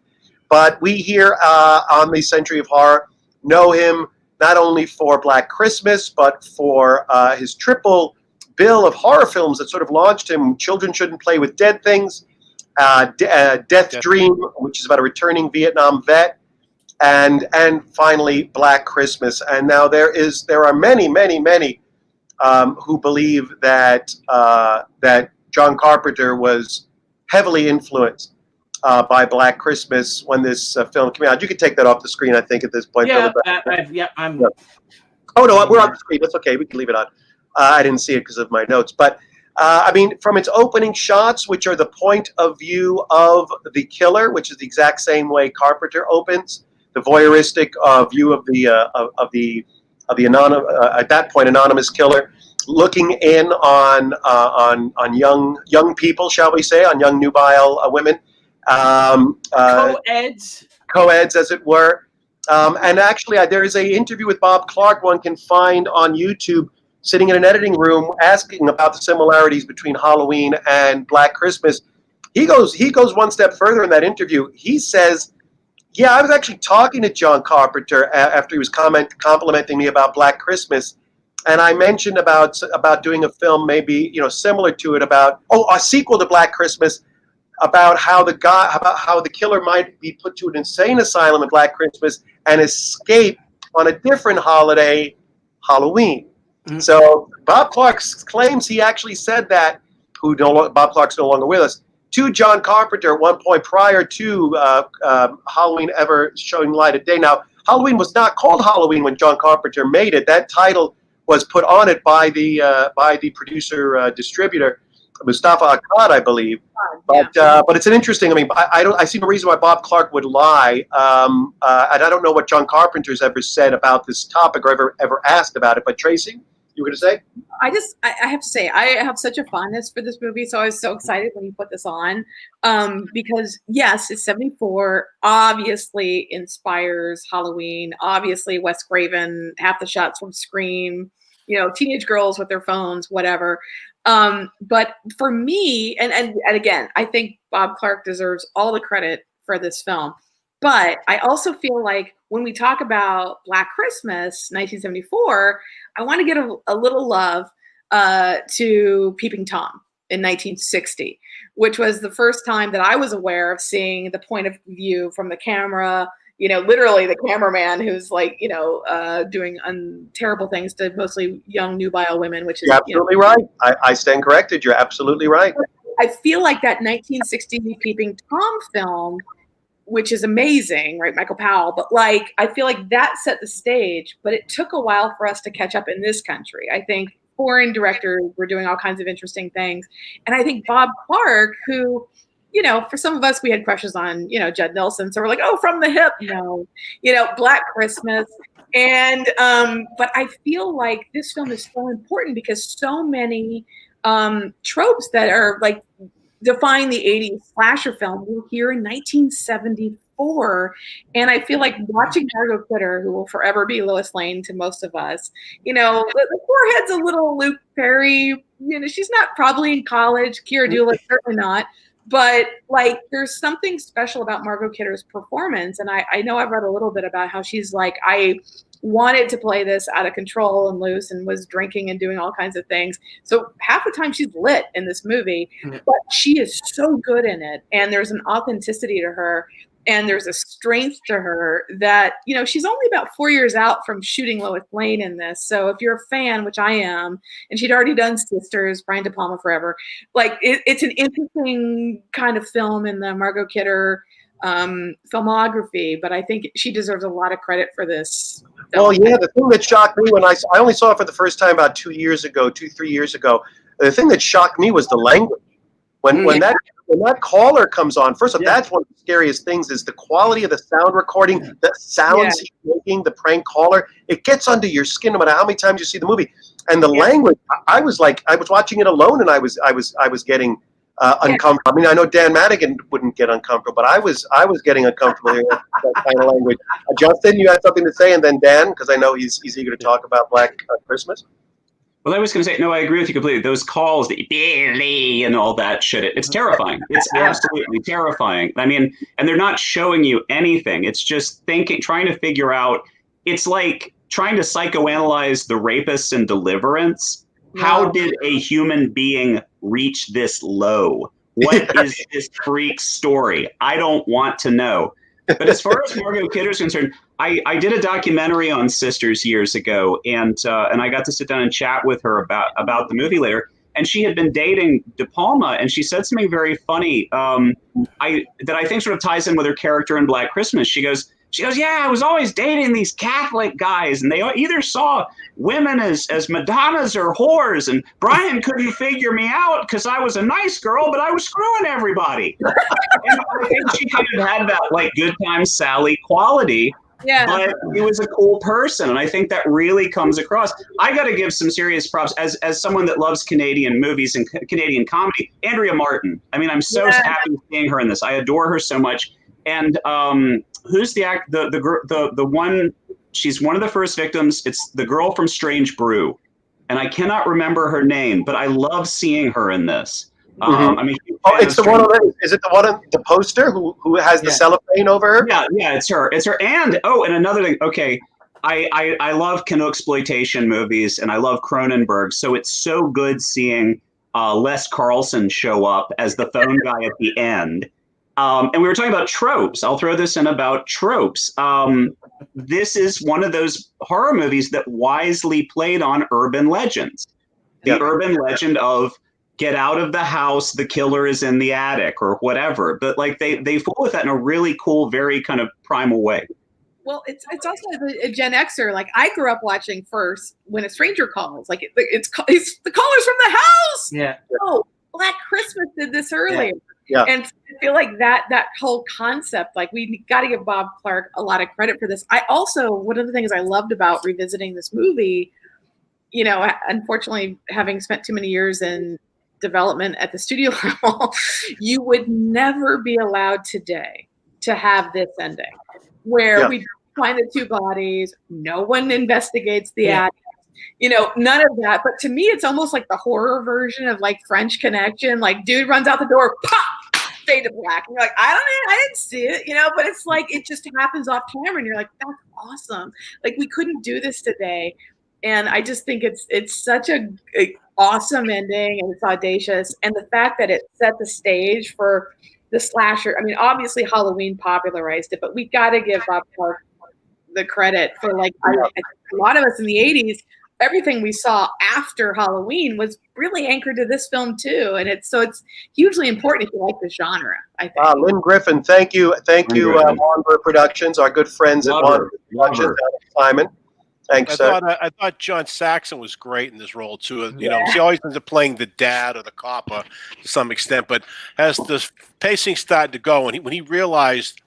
But we here on the Century of Horror know him not only for Black Christmas, but for his triple bill of horror films that sort of launched him: Children Shouldn't Play with Dead Things, Death Dream, which is about a returning Vietnam vet, and finally Black Christmas. And now there are many who believe that that John Carpenter was heavily influenced by Black Christmas when this film came out. You could take that off the screen, I think, at this point. Yeah, I'm. Oh no, we're on the screen. That's okay. We can leave it on. I didn't see it because of my notes, but I mean, from its opening shots, which are the point of view of the killer, which is the exact same way Carpenter opens, the voyeuristic view of the at that point anonymous killer, looking in on young people, shall we say, on young nubile women, co-eds, as it were. And actually, there is an interview with Bob Clark one can find on YouTube, sitting in an editing room asking about the similarities between Halloween and Black Christmas. He goes one step further in that interview. He says, yeah, I was actually talking to John Carpenter after he was complimenting me about Black Christmas, and I mentioned about doing a film maybe similar to it, about a sequel to Black Christmas, about how the killer might be put to an insane asylum in Black Christmas and escape on a different holiday, Halloween. Mm-hmm. So Bob Clark claims he actually said that, Bob Clark's no longer with us, to John Carpenter at one point prior to Halloween ever showing light of day. Now, Halloween was not called Halloween when John Carpenter made it. That title was put on it by the producer distributor, Mustafa Akkad, I believe. But it's an interesting. I mean, I see no reason why Bob Clark would lie, and I don't know what John Carpenter's ever said about this topic or ever asked about it. But Tracy, you were going to say? I have to say, I have such a fondness for this movie, so I was so excited when you put this on, because yes, it's 74, obviously inspires Halloween, obviously Wes Craven, half the shots from Scream, teenage girls with their phones, whatever. But for me, and again, I think Bob Clark deserves all the credit for this film. But I also feel like when we talk about Black Christmas, 1974, I want to get a little love to Peeping Tom in 1960, which was the first time that I was aware of seeing the point of view from the camera, literally the cameraman who's like, doing terrible things to mostly young nubile women, which is You're absolutely right. I stand corrected. You're absolutely right. I feel like that 1960 Peeping Tom film, which is amazing, right? Michael Powell, but like, I feel like that set the stage, but it took a while for us to catch up in this country. I think foreign directors were doing all kinds of interesting things. And I think Bob Clark, who, for some of us, we had crushes on, Judd Nelson. So we're like, oh, From the Hip. No, Black Christmas. And, but I feel like this film is so important because so many tropes that are like, define the 80s slasher film we're here in 1974. And I feel like watching Margot Kidder, who will forever be Lois Lane to most of us, the forehead's a little Luke Perry, she's not probably in college. Keira Dula, certainly not. But like, there's something special about Margot Kidder's performance. And I know I've read a little bit about how she's like, I wanted to play this out of control and loose and was drinking and doing all kinds of things. So half the time she's lit in this movie, but she is so good in it. And there's an authenticity to her and there's a strength to her that, she's only about 4 years out from shooting Lois Lane in this. So if you're a fan, which I am, and she'd already done Sisters, Brian De Palma Forever, like it's an interesting kind of film in the Margot Kidder filmography, but I think she deserves a lot of credit for this film. Well, yeah, the thing that shocked me when I only saw it for the first time about 3 years ago, the thing that shocked me was the language. When that caller comes on, first of all, that's one of the scariest things is the quality of the sound recording, the sounds he's making, the prank caller, it gets under your skin no matter how many times you see the movie. And the language, I was watching it alone and I was getting uncomfortable. I mean, I know Dan Madigan wouldn't get uncomfortable, but I was getting uncomfortable hearing that kind of language. Justin, you had something to say, and then Dan, because I know he's eager to talk about Black Christmas. Well, I was going to say, no, I agree with you completely. Those calls, the Billy and all that shit, it's terrifying. It's absolutely terrifying. I mean, and they're not showing you anything. It's just trying to figure out. It's like trying to psychoanalyze the rapists in Deliverance. How did a human being reach this low? What is this freak's story? I don't want to know. But as far as Margot Kidder is concerned, I did a documentary on Sisters years ago, and I got to sit down and chat with her about the movie later. And she had been dating De Palma, and she said something very funny that I think sort of ties in with her character in Black Christmas. She goes, yeah, I was always dating these Catholic guys, and they either saw women as Madonnas or whores, and Brian couldn't figure me out because I was a nice girl, but I was screwing everybody. And I think she kind of had that like Good Times Sally quality, but he was a cool person, and I think that really comes across. I got to give some serious props as someone that loves Canadian movies and Canadian comedy. Andrea Martin. I mean, I'm so happy seeing her in this. I adore her so much. And who's the one? She's one of the first victims. It's the girl from Strange Brew, and I cannot remember her name, but I love seeing her in this. I mean, it's the one. Is it the one on the poster who has the cellophane over her? Yeah, it's her. It's her. And another thing. Okay, I love Exploitation movies, and I love Cronenberg. So it's so good seeing Les Carlson show up as the phone guy at the end. And we were talking about tropes. I'll throw this in about tropes. This is one of those horror movies that wisely played on urban legends. The urban legend of get out of the house, the killer is in the attic or whatever. But like they fool with that in a really cool, very kind of primal way. Well, it's also a Gen Xer. Like I grew up watching first When a Stranger Calls. Like it's the callers from the house. Yeah. Oh, Black Christmas did this earlier. Yeah. And I feel like that whole concept, like we got to give Bob Clark a lot of credit for this. I also, one of the things I loved about revisiting this movie, unfortunately, having spent too many years in development at the studio level, you would never be allowed today to have this ending where we find the two bodies, no one investigates the attic. none of that. But to me, it's almost like the horror version of like French Connection. Like, dude runs out the door, pop, fade to black. And you're like, I didn't see it, but it's like, it just happens off camera. And you're like, that's awesome. Like, we couldn't do this today. And I just think it's such a awesome ending, and it's audacious. And the fact that it set the stage for the slasher. I mean, obviously Halloween popularized it, but we got to give Bob Clark the credit for like a lot of us in the 80s. Everything we saw after Halloween was really anchored to this film too, and it's hugely important if you like the genre. I think. Lynn Griffin, thank you, Wanberg Productions, our good friends at Wanberg Productions, Simon. Thanks. I thought John Saxon was great in this role too. He always ends up playing the dad or the copper to some extent, but as the pacing started to go, and when he realized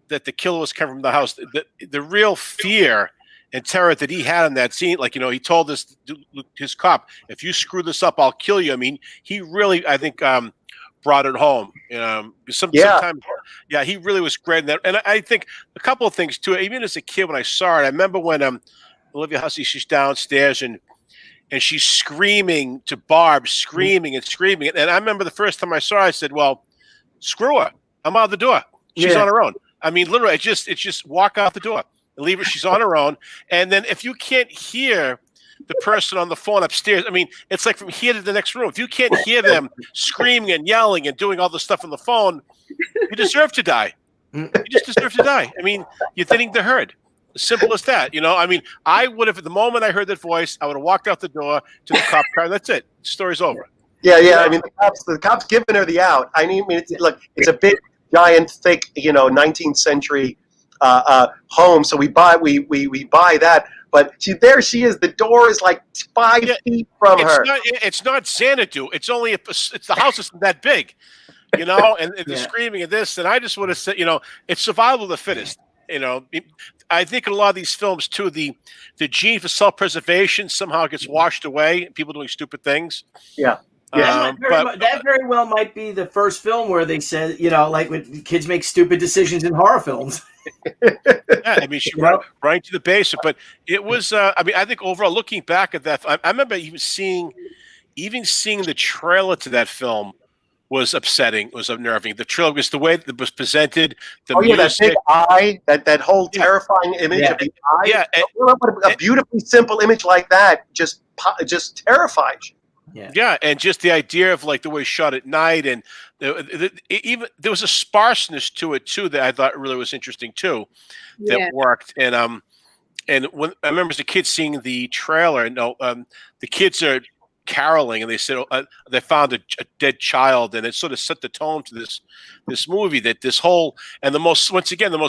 that the killer was coming from the house, the real fear and terror that he had in that scene, like, he told his cop, if you screw this up, I'll kill you. I mean, he really, I think, brought it home. Sometimes, he really was great in that. And I think a couple of things too, even as a kid, when I saw it, I remember when Olivia Hussey, she's downstairs and she's screaming to Barb, screaming. And I remember the first time I saw her, I said, well, screw her. I'm out the door. She's on her own. I mean, literally, it's just walk out the door and leave her. She's on her own. And then if you can't hear the person on the phone upstairs, I mean, it's like from here to the next room. If you can't hear them screaming and yelling and doing all the stuff on the phone, you deserve to die. You just deserve to die. I mean, you're thinning the herd. As simple as that. I mean, I would have, at the moment I heard that voice, I would have walked out the door to the cop car. That's it. The story's over. Yeah. I mean, the cops giving her the out. I mean, it's a big, giant, thick, 19th century home. So we buy that. But there she is. The door is like 5 feet from her. It's not Xanadu. It's only it's the house isn't that big, and the screaming of this. And I just would have said, it's survival of the fittest. I think in a lot of these films too, the gene for self-preservation somehow gets washed away. People doing stupid things. Yeah. That very well might be the first film where they said, like when kids make stupid decisions in horror films. I mean, she ran right to the basement, but it was. I mean, I think overall, looking back at that, I remember even seeing the trailer to that film was upsetting. It was unnerving. The trailer was the way it was presented. The music. That big eye, that whole terrifying image of the eye. Yeah, a beautifully simple image like that just terrifies you. Yeah, and just the idea of like the way shot at night, and even there was a sparseness to it too that I thought really was interesting too, that worked. And when I remember as a kid seeing the trailer, and the kids are caroling, and they said they found a dead child, and it sort of set the tone to this movie, that this whole, and the most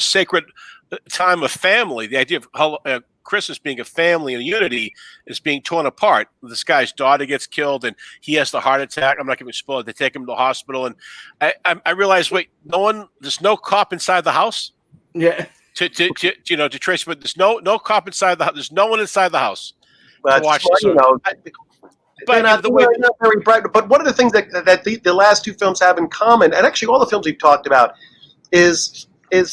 sacred time of family, the idea of Christmas being a family and a unity is being torn apart. This guy's daughter gets killed and he has the heart attack. I'm not giving spoilers. They take him to the hospital, and I realized, wait, there's no cop inside the house. Yeah. To trace, but there's no cop inside the house. There's no one inside the house to watch this. But not very bright. But one of the things that the last two films have in common, and actually all the films we've talked about, is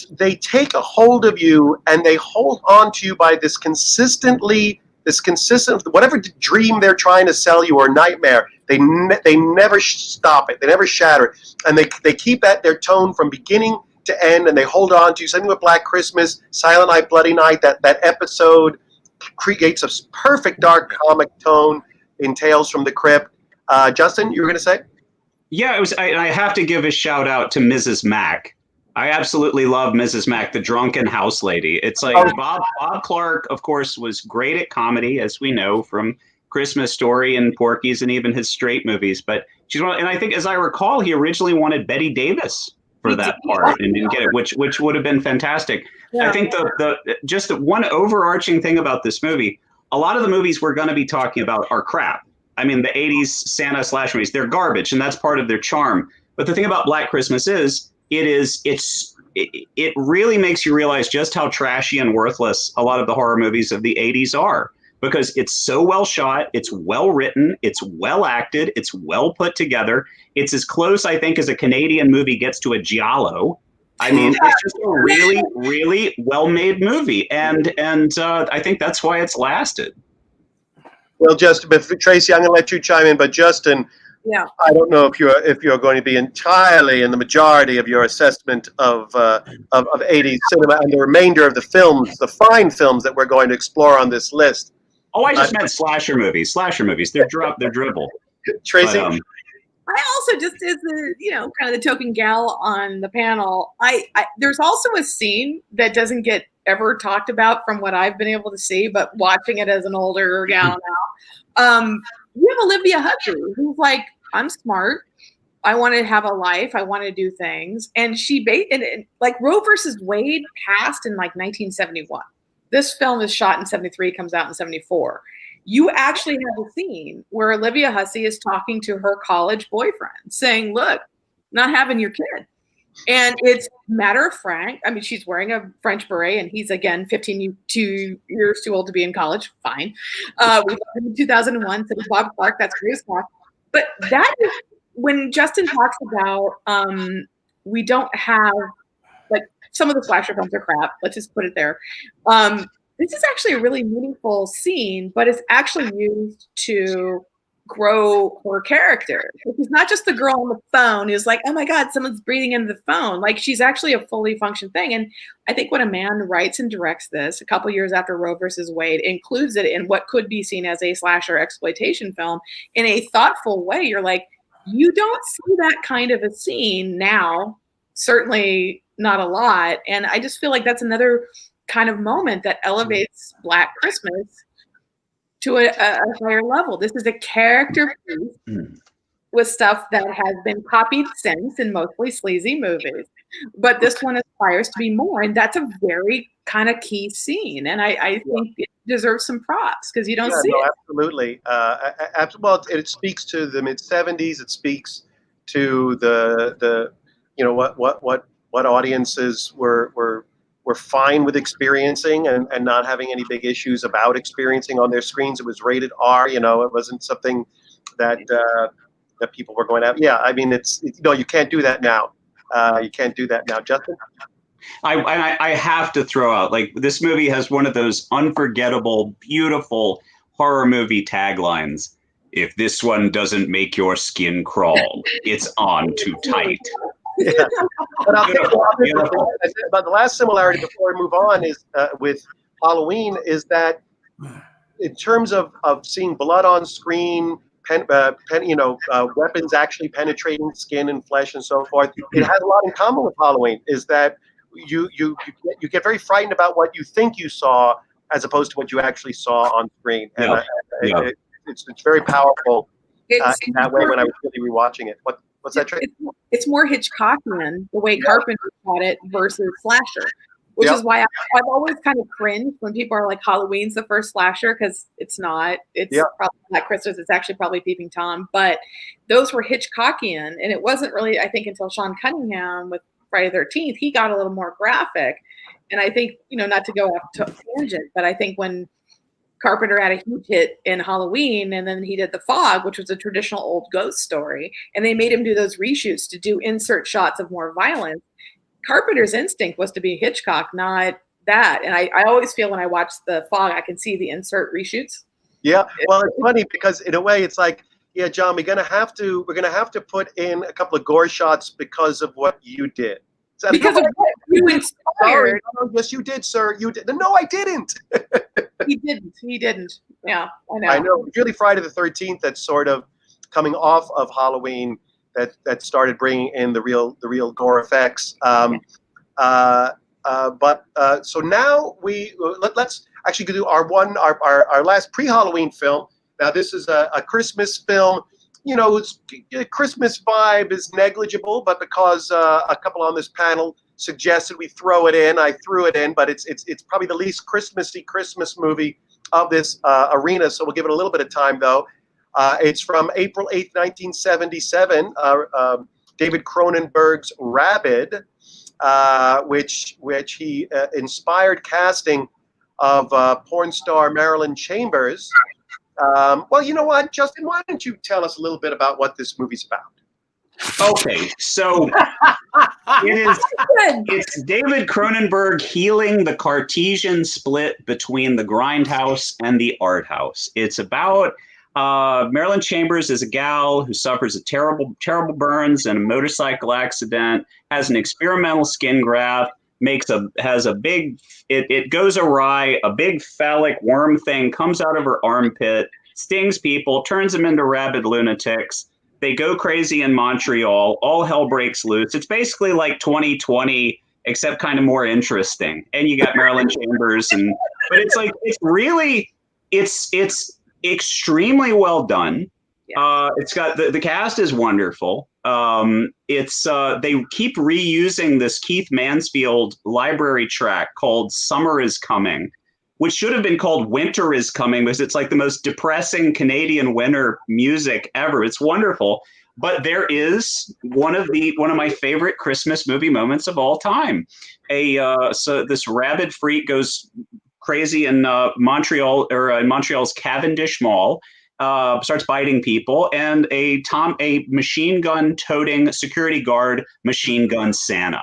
they take a hold of you and they hold on to you by this consistent, whatever dream they're trying to sell you or nightmare, they never stop it. They never shatter it. And they keep their tone from beginning to end, and they hold on to you. Something with Black Christmas, Silent Night, Bloody Night, that episode creates a perfect dark comic tone in Tales from the Crypt. Justin, you were going to say? Yeah, I have to give a shout out to Mrs. Mack. I absolutely love Mrs. Mack, the drunken house lady. It's like Bob Clark, of course, was great at comedy, as we know from Christmas Story and Porky's and even his straight movies. But and I think, as I recall, he originally wanted Bette Davis for that part and didn't get it, which would have been fantastic. Yeah. I think just one overarching thing about this movie, a lot of the movies we're going to be talking about are crap. I mean, the 80s Santa slash movies, they're garbage, and that's part of their charm. But the thing about Black Christmas is, it really makes you realize just how trashy and worthless a lot of the horror movies of the 80s are, because it's so well shot, it's well written, it's well acted, it's well put together. It's as close, I think, as a Canadian movie gets to a giallo. I mean, it's just a really, really well-made movie, and I think that's why it's lasted. Well, just but Tracy, I'm going to let you chime in, but Justin, Yeah. I don't know if you're going to be entirely in the majority of your assessment of 80s cinema and the remainder of the films, the fine films that we're going to explore on this list. Oh, I just meant slasher movies. Slasher movies. They're dribble. Tracy. I also just as the kind of the token gal on the panel. I there's also a scene that doesn't get ever talked about from what I've been able to see, but watching it as an older gal now. You have Olivia Hussey, who's like, I'm smart. I want to have a life. I want to do things. And she like Roe versus Wade passed in like 1971. This film is shot in 73, comes out in 74. You actually have a scene where Olivia Hussey is talking to her college boyfriend saying, look, not having your kid. And it's matter of fact. I mean, she's wearing a French beret, and he's again 2 years too old to be in college. Fine. We got him in 2001. So Bob Clark, that's Bruce Clark. But that is when Justin talks about we don't have like some of the slasher films are crap. Let's just put it there. This is actually a really meaningful scene, but it's actually used to grow her character. She's not just the girl on the phone who's like, oh my God, someone's breathing into the phone. Like she's actually a fully functioned thing. And I think when a man writes and directs this a couple years after Roe versus Wade, includes it in what could be seen as a slasher exploitation film in a thoughtful way, you're like, you don't see that kind of a scene now, certainly not a lot. And I just feel like that's another kind of moment that elevates Black Christmas to a higher level. This is a character piece with stuff that has been copied since in mostly sleazy movies. But this one aspires to be more, and that's a very kind of key scene. And I think it deserves some props because you don't see it. Absolutely. Well, it speaks to the mid-70s. It speaks to the what audiences were fine with experiencing and not having any big issues about experiencing on their screens. It was rated R. It wasn't something that that people were going to have. Yeah, I mean, it's you can't do that now. You can't do that now, Justin. I have to throw out, like, this movie has one of those unforgettable, beautiful horror movie taglines. If this one doesn't make your skin crawl, it's on too tight. Yeah. But but the last similarity before we move on is with Halloween is that in terms of seeing blood on screen, weapons actually penetrating skin and flesh and so forth, it has a lot in common with Halloween. Is that you get very frightened about what you think you saw as opposed to what you actually saw on screen, and it's very powerful in that way. When I was really rewatching it, what's that? It's more Hitchcockian the way Carpenter shot it versus slasher, which is why I've always kind of cringed when people are like Halloween's the first slasher, because it's not. It's probably not Christmas. It's actually probably Peeping Tom. But those were Hitchcockian, and it wasn't really, I think, until Sean Cunningham with Friday the 13th, he got a little more graphic. And I think, not to go off tangent, but I think when Carpenter had a huge hit in Halloween, and then he did The Fog, which was a traditional old ghost story, and they made him do those reshoots to do insert shots of more violence. Carpenter's instinct was to be Hitchcock, not that. And I always feel when I watch The Fog, I can see the insert reshoots. Yeah, well, it's funny because in a way, it's like, yeah, John, we're gonna have to put in a couple of gore shots because of what you did. Because of what you inspired. Yes, you did, sir. You did. No, I didn't. He didn't. Yeah, I know. I know. It's really Friday the 13th that's sort of coming off of Halloween that started bringing in the real gore effects. So now let's actually do our last pre-Halloween film. Now this is a Christmas film. Christmas vibe is negligible, but because a couple on this panel suggested we throw it in, I threw it in. But it's probably the least Christmassy Christmas movie of this arena, so we'll give it a little bit of time though. It's from April 8th, 1977. David Cronenberg's Rabbid, which he inspired casting of porn star Marilyn Chambers. Well, you know what, Justin? Why don't you tell us a little bit about what this movie's about? Okay, so it's David Cronenberg healing the Cartesian split between the grindhouse and the art house. It's about Marilyn Chambers is a gal who suffers a terrible burns in a motorcycle accident, has an experimental skin graft, it goes awry, a big phallic worm thing comes out of her armpit, stings people, turns them into rabid lunatics. They go crazy in Montreal. All hell breaks loose. It's basically like 2020, except kind of more interesting. And you got Marilyn Chambers, but it's extremely well done. Yeah. It's got the cast is wonderful. They keep reusing this Keith Mansfield library track called "Summer Is Coming," which should have been called "Winter Is Coming" because it's like the most depressing Canadian winter music ever. It's wonderful. But there is one of my favorite Christmas movie moments of all time. So this rabid freak goes crazy in Montreal, or in Montreal's Cavendish Mall, starts biting people, and a machine gun toting security guard machine gun Santa.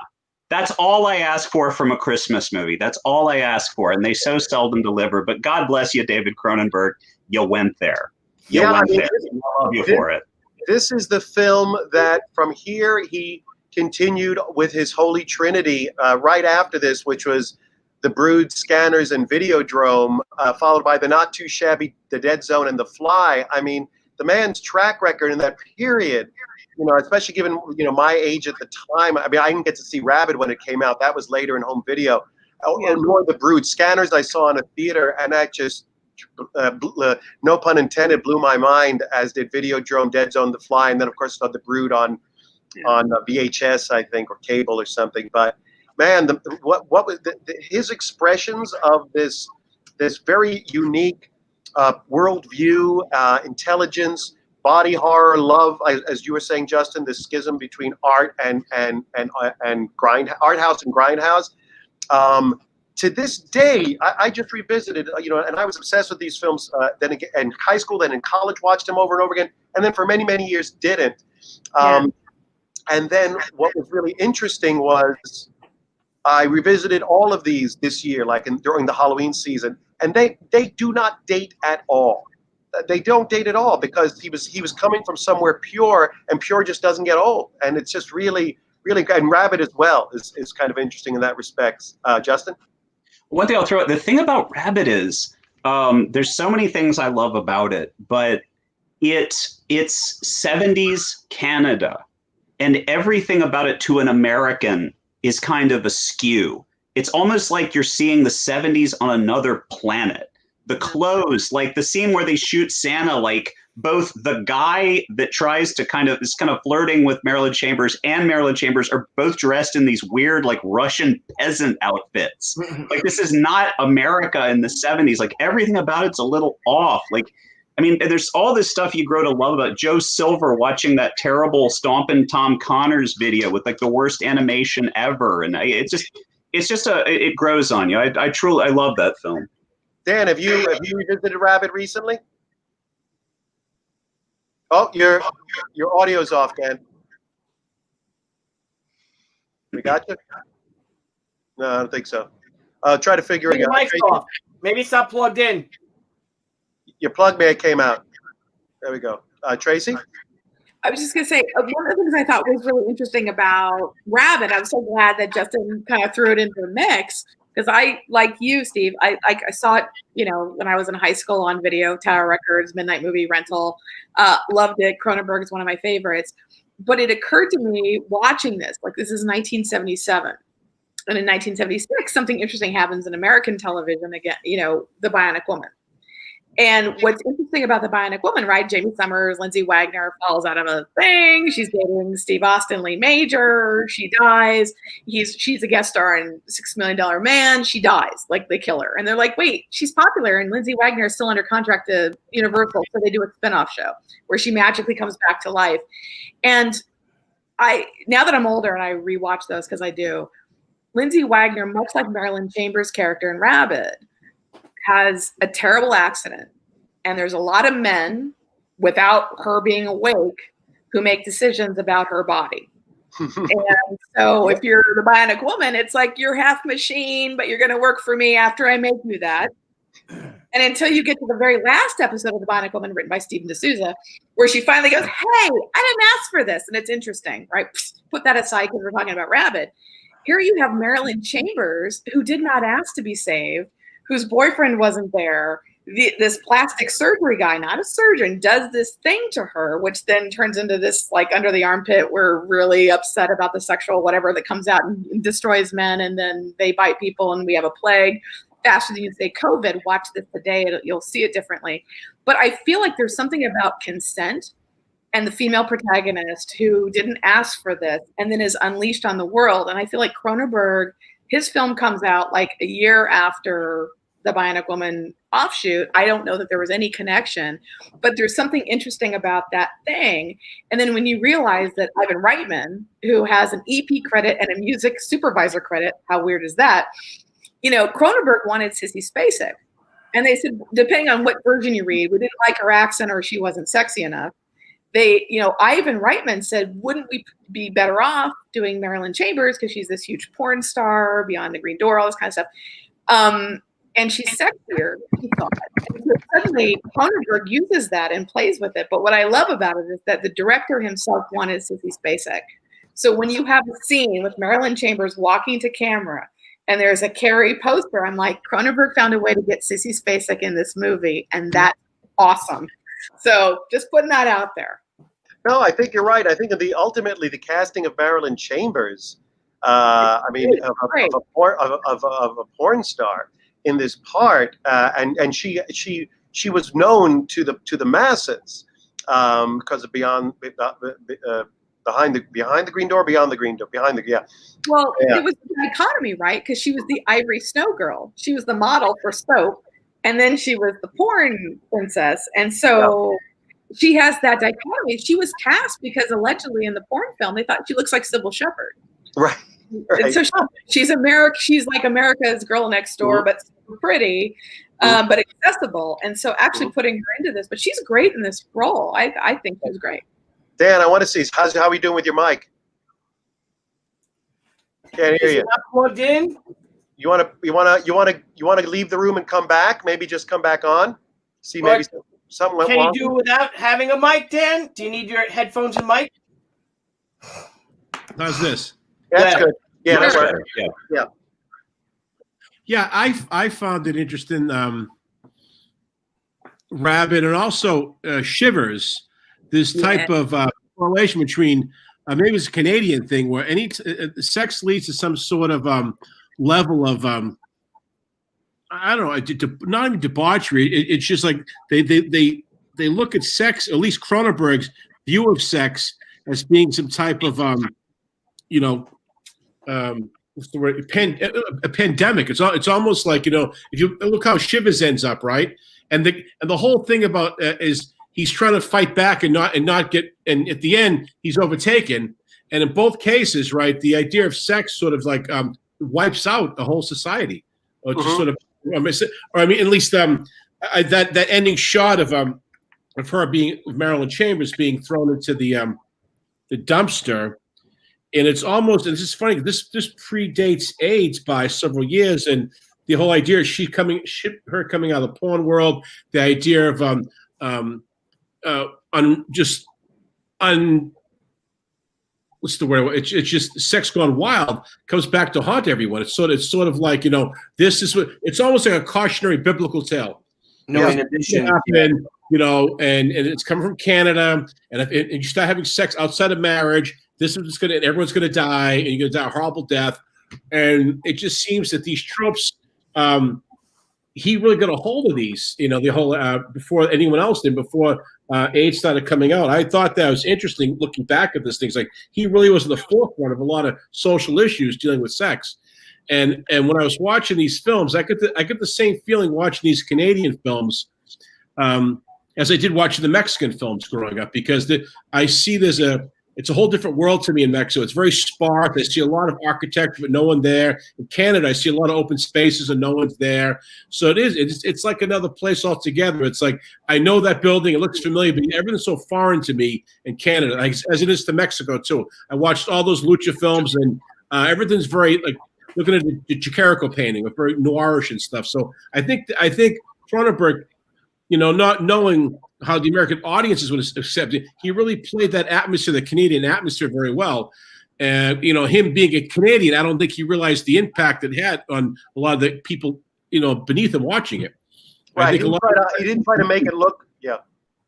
That's all I ask for from a Christmas movie. That's all I ask for, and they so seldom deliver. But God bless you, David Cronenberg. You went there. I love you for it. This is the film that from here he continued with his Holy Trinity right after this, which was The Brood, Scanners, and Videodrome, followed by the not too shabby The Dead Zone and The Fly. I mean, the man's track record in that period, especially given, my age at the time. I mean, I didn't get to see Rabbid when it came out. That was later in home video. Nor The Brood. Scanners I saw in a theater, and that just, no pun intended, blew my mind, as did Videodrome, Dead Zone, The Fly, and then, of course, saw The Brood on VHS, I think, or cable or something. But man, what was his expressions of this very unique worldview, intelligence, body horror, love, as you were saying, Justin, the schism between art and art house and grindhouse. To this day, I just revisited, and I was obsessed with these films. Then again, in high school, then in college, watched them over and over again, and then for many, many years didn't. And then what was really interesting was I revisited all of these this year, like during the Halloween season, and they do not date at all. They don't date at all, because he was coming from somewhere pure, and pure just doesn't get old. And it's just really, really good. And Rabbid as well is kind of interesting in that respect. Justin? One thing I'll throw out, the thing about Rabbid is there's so many things I love about it, but it's 70s Canada, and everything about it to an American is kind of askew. It's almost like you're seeing the 70s on another planet. The clothes, like the scene where they shoot Santa, like both the guy that tries to is kind of flirting with Marilyn Chambers and Marilyn Chambers are both dressed in these weird, like Russian peasant outfits. Like, this is not America in the 70s. Like, everything about it's a little off. Like, I mean, there's all this stuff you grow to love about Joe Silver watching that terrible Stompin' Tom Connors video with like the worst animation ever. And it grows on you. I love that film. Dan, have you revisited Rabbid recently? Oh, your audio's off, Dan. We got you? No, I don't think so. Try to figure it out. Maybe it's not plugged in. Your plug may have came out. There we go. Tracy? I was just going to say, one of the things I thought was really interesting about Rabbid, I'm so glad that Justin kind of threw it into the mix, because I, like you, Steve, I saw it, when I was in high school on video, Tower Records, Midnight Movie Rental, loved it. Cronenberg is one of my favorites. But it occurred to me watching this, like, this is 1977. And in 1976, something interesting happens in American television again, The Bionic Woman. And what's interesting about The Bionic Woman, right? Jamie Summers, Lindsay Wagner falls out of a thing. She's dating Steve Austin, Lee Major. She dies. She's a guest star in $6 Million Man. She dies. Like, they kill her. And they're like, wait, she's popular. And Lindsay Wagner is still under contract to Universal. So they do a spinoff show where she magically comes back to life. And now that I'm older and I rewatch those, because I do, Lindsay Wagner, much like Marilyn Chambers' character in Rabbid, has a terrible accident, and there's a lot of men, without her being awake, who make decisions about her body. And so if you're the bionic woman, it's like you're half machine, but you're going to work for me after I make you that. And until you get to the very last episode of The Bionic Woman, written by Stephen D'Souza, where she finally goes, hey, I didn't ask for this. And it's interesting, right? Put that aside because we're talking about Rabbid. Here you have Marilyn Chambers, who did not ask to be saved, whose boyfriend wasn't there. This plastic surgery guy, not a surgeon, does this thing to her, which then turns into this, like, under the armpit, we're really upset about the sexual whatever that comes out and destroys men, and then they bite people, and we have a plague. Faster than you say COVID, watch this today, you'll see it differently. But I feel like there's something about consent and the female protagonist who didn't ask for this and then is unleashed on the world. And I feel like Cronenberg, his film comes out like a year after the Bionic Woman offshoot. I don't know that there was any connection, but there's something interesting about that thing. And then when you realize that Ivan Reitman, who has an EP credit and a music supervisor credit, how weird is that? You know, Cronenberg wanted Sissy Spacek. And they said, depending on what version you read, we didn't like her accent or she wasn't sexy enough. They, you know, Ivan Reitman said, wouldn't we be better off doing Marilyn Chambers because she's this huge porn star, Beyond the Green Door, all this kind of stuff. And she's sexier, he thought. And so suddenly, Cronenberg uses that and plays with it. But what I love about it is that the director himself wanted Sissy Spacek. So when you have a scene with Marilyn Chambers walking to camera, and there's a Carrie poster, I'm like, Cronenberg found a way to get Sissy Spacek in this movie, and that's awesome. So just putting that out there. No, I think you're right. I think ultimately the casting of Marilyn Chambers, of a porn star in this part, and she was known to the masses because of Behind the Green Door, Beyond the Green Door, Well, It was a dichotomy, right? Because she was the Ivory Snow Girl. She was the model for soap, and then she was the porn princess. And so she has that dichotomy. She was cast because allegedly in the porn film, they thought she looks like Sybil Shepherd. Right. And so she's like America's girl next door, but pretty, but accessible. And so actually putting her into this, but she's great in this role. I think she's great. Dan, I want to see how are we doing with your mic? Can't hear you. Not plugged in. You want to leave the room and come back? Maybe just come back on. See, maybe something went wrong. Can you do without having a mic, Dan? Do you need your headphones and mic? How's this? That's good. Yeah, that's right. Yeah, I found it interesting. Rabbid and also Shivers. This type of correlation between maybe it's a Canadian thing where any sex leads to some sort of level of I don't know, not even debauchery. It's just like they look at sex, at least Cronenberg's view of sex, as being some type of what's the word? A pandemic. It's almost like, if you look how Shivers ends up, right? And the whole thing about is he's trying to fight back and not get, and at the end he's overtaken. And in both cases, right, the idea of sex sort of like wipes out a whole society, or just sort of, at least that ending shot of her Marilyn Chambers being thrown into the dumpster. And it's almost, and this is funny, this predates AIDS by several years, and the whole idea is her coming out of the porn world, the idea of what's the word? It's just sex gone wild comes back to haunt everyone. It's sort of like, this is what it's almost like a cautionary biblical tale. No, in addition, and it's coming from Canada, and if you start having sex outside of marriage, this is just everyone's gonna die, and you're gonna die a horrible death. And it just seems that these tropes, he really got a hold of these, the whole before anyone else did, before AIDS started coming out. I thought that was interesting looking back at this thing. It's like he really was at the forefront of a lot of social issues dealing with sex. And when I was watching these films, I get the same feeling watching these Canadian films as I did watching the Mexican films growing up, because I see there's a it's a whole different world to me in Mexico. It's very sparse. I see a lot of architecture, but no one there. In Canada, I see a lot of open spaces and no one's there. So it's like another place altogether. It's like, I know that building, it looks familiar, but everything's so foreign to me in Canada, as it is to Mexico too. I watched all those lucha films, and everything's very, like, looking at the Chicarico painting, with very noirish and stuff. So I think Cronenberg, not knowing how the American audiences would accept it, he really played that atmosphere, the Canadian atmosphere, very well. And him being a Canadian, I don't think he realized the impact it had on a lot of the people, beneath him watching it. Right. He didn't try to make it look. Yeah.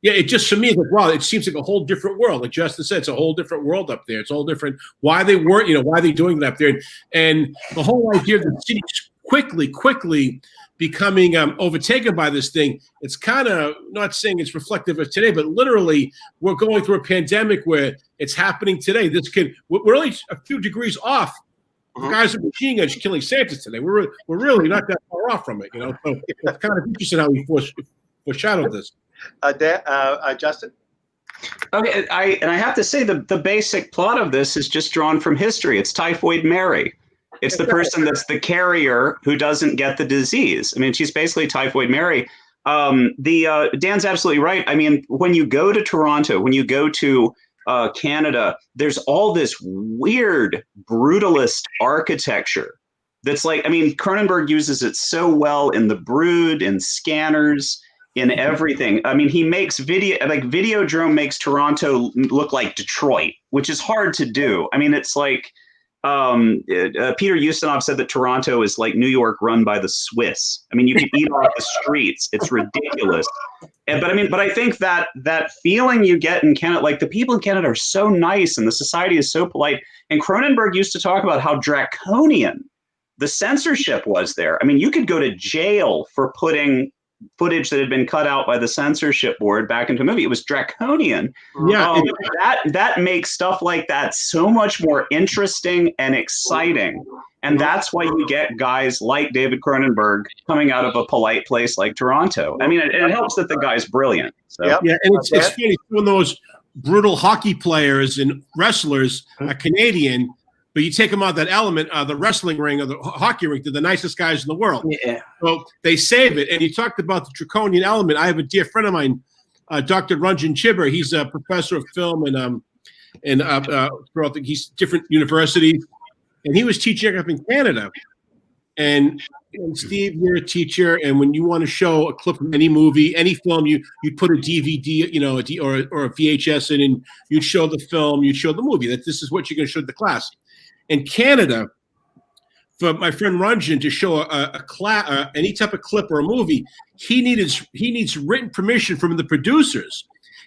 Yeah. It just, for me, it's like, wow, it seems like a whole different world. Like Justin said, it's a whole different world up there. It's all different. Why they weren't, why are they doing it up there? And the whole idea of the city quickly becoming overtaken by this thing, it's kind of, not saying it's reflective of today, but literally we're going through a pandemic where it's happening today. We're only a few degrees off. The guys with machine guns killing Santas today. We're really not that far off from it, So it's kind of interesting how we foreshadowed this. Justin? Okay, I have to say the basic plot of this is just drawn from history. It's Typhoid Mary. It's the person that's the carrier who doesn't get the disease. I mean, she's basically Typhoid Mary. Dan's absolutely right. I mean, when you go to Toronto, when you go to Canada, there's all this weird brutalist architecture that's like, I mean, Cronenberg uses it so well in The Brood, in Scanners, in everything. I mean, he makes Videodrome makes Toronto look like Detroit, which is hard to do. I mean, it's like, Peter Ustinov said that Toronto is like New York run by the Swiss. I mean, you can eat off the streets. It's ridiculous. But I think that feeling you get in Canada, like the people in Canada are so nice and the society is so polite. And Cronenberg used to talk about how draconian the censorship was there. I mean, you could go to jail for putting footage that had been cut out by the censorship board back into a movie. It was draconian. Yeah, that makes stuff like that so much more interesting and exciting. And that's why you get guys like David Cronenberg coming out of a polite place like Toronto. I mean, it helps that the guy's brilliant. So. Yeah, and it's funny, some of those brutal hockey players and wrestlers are Canadian, but you take them out of that element, the wrestling ring or the hockey rink, they're the nicest guys in the world. Yeah. So they save it. And you talked about the draconian element. I have a dear friend of mine, Dr. Ranjan Chibber. He's a professor of film and throughout he's different universities. And he was teaching up in Canada. And Steve, you're a teacher, and when you want to show a clip from any movie, any film, you put a DVD, or a VHS in, and you'd show the film, you'd show the movie. That this is what you're going to show the class. In Canada, for my friend Ranjan to show any type of clip or a movie, he needs written permission from the producers.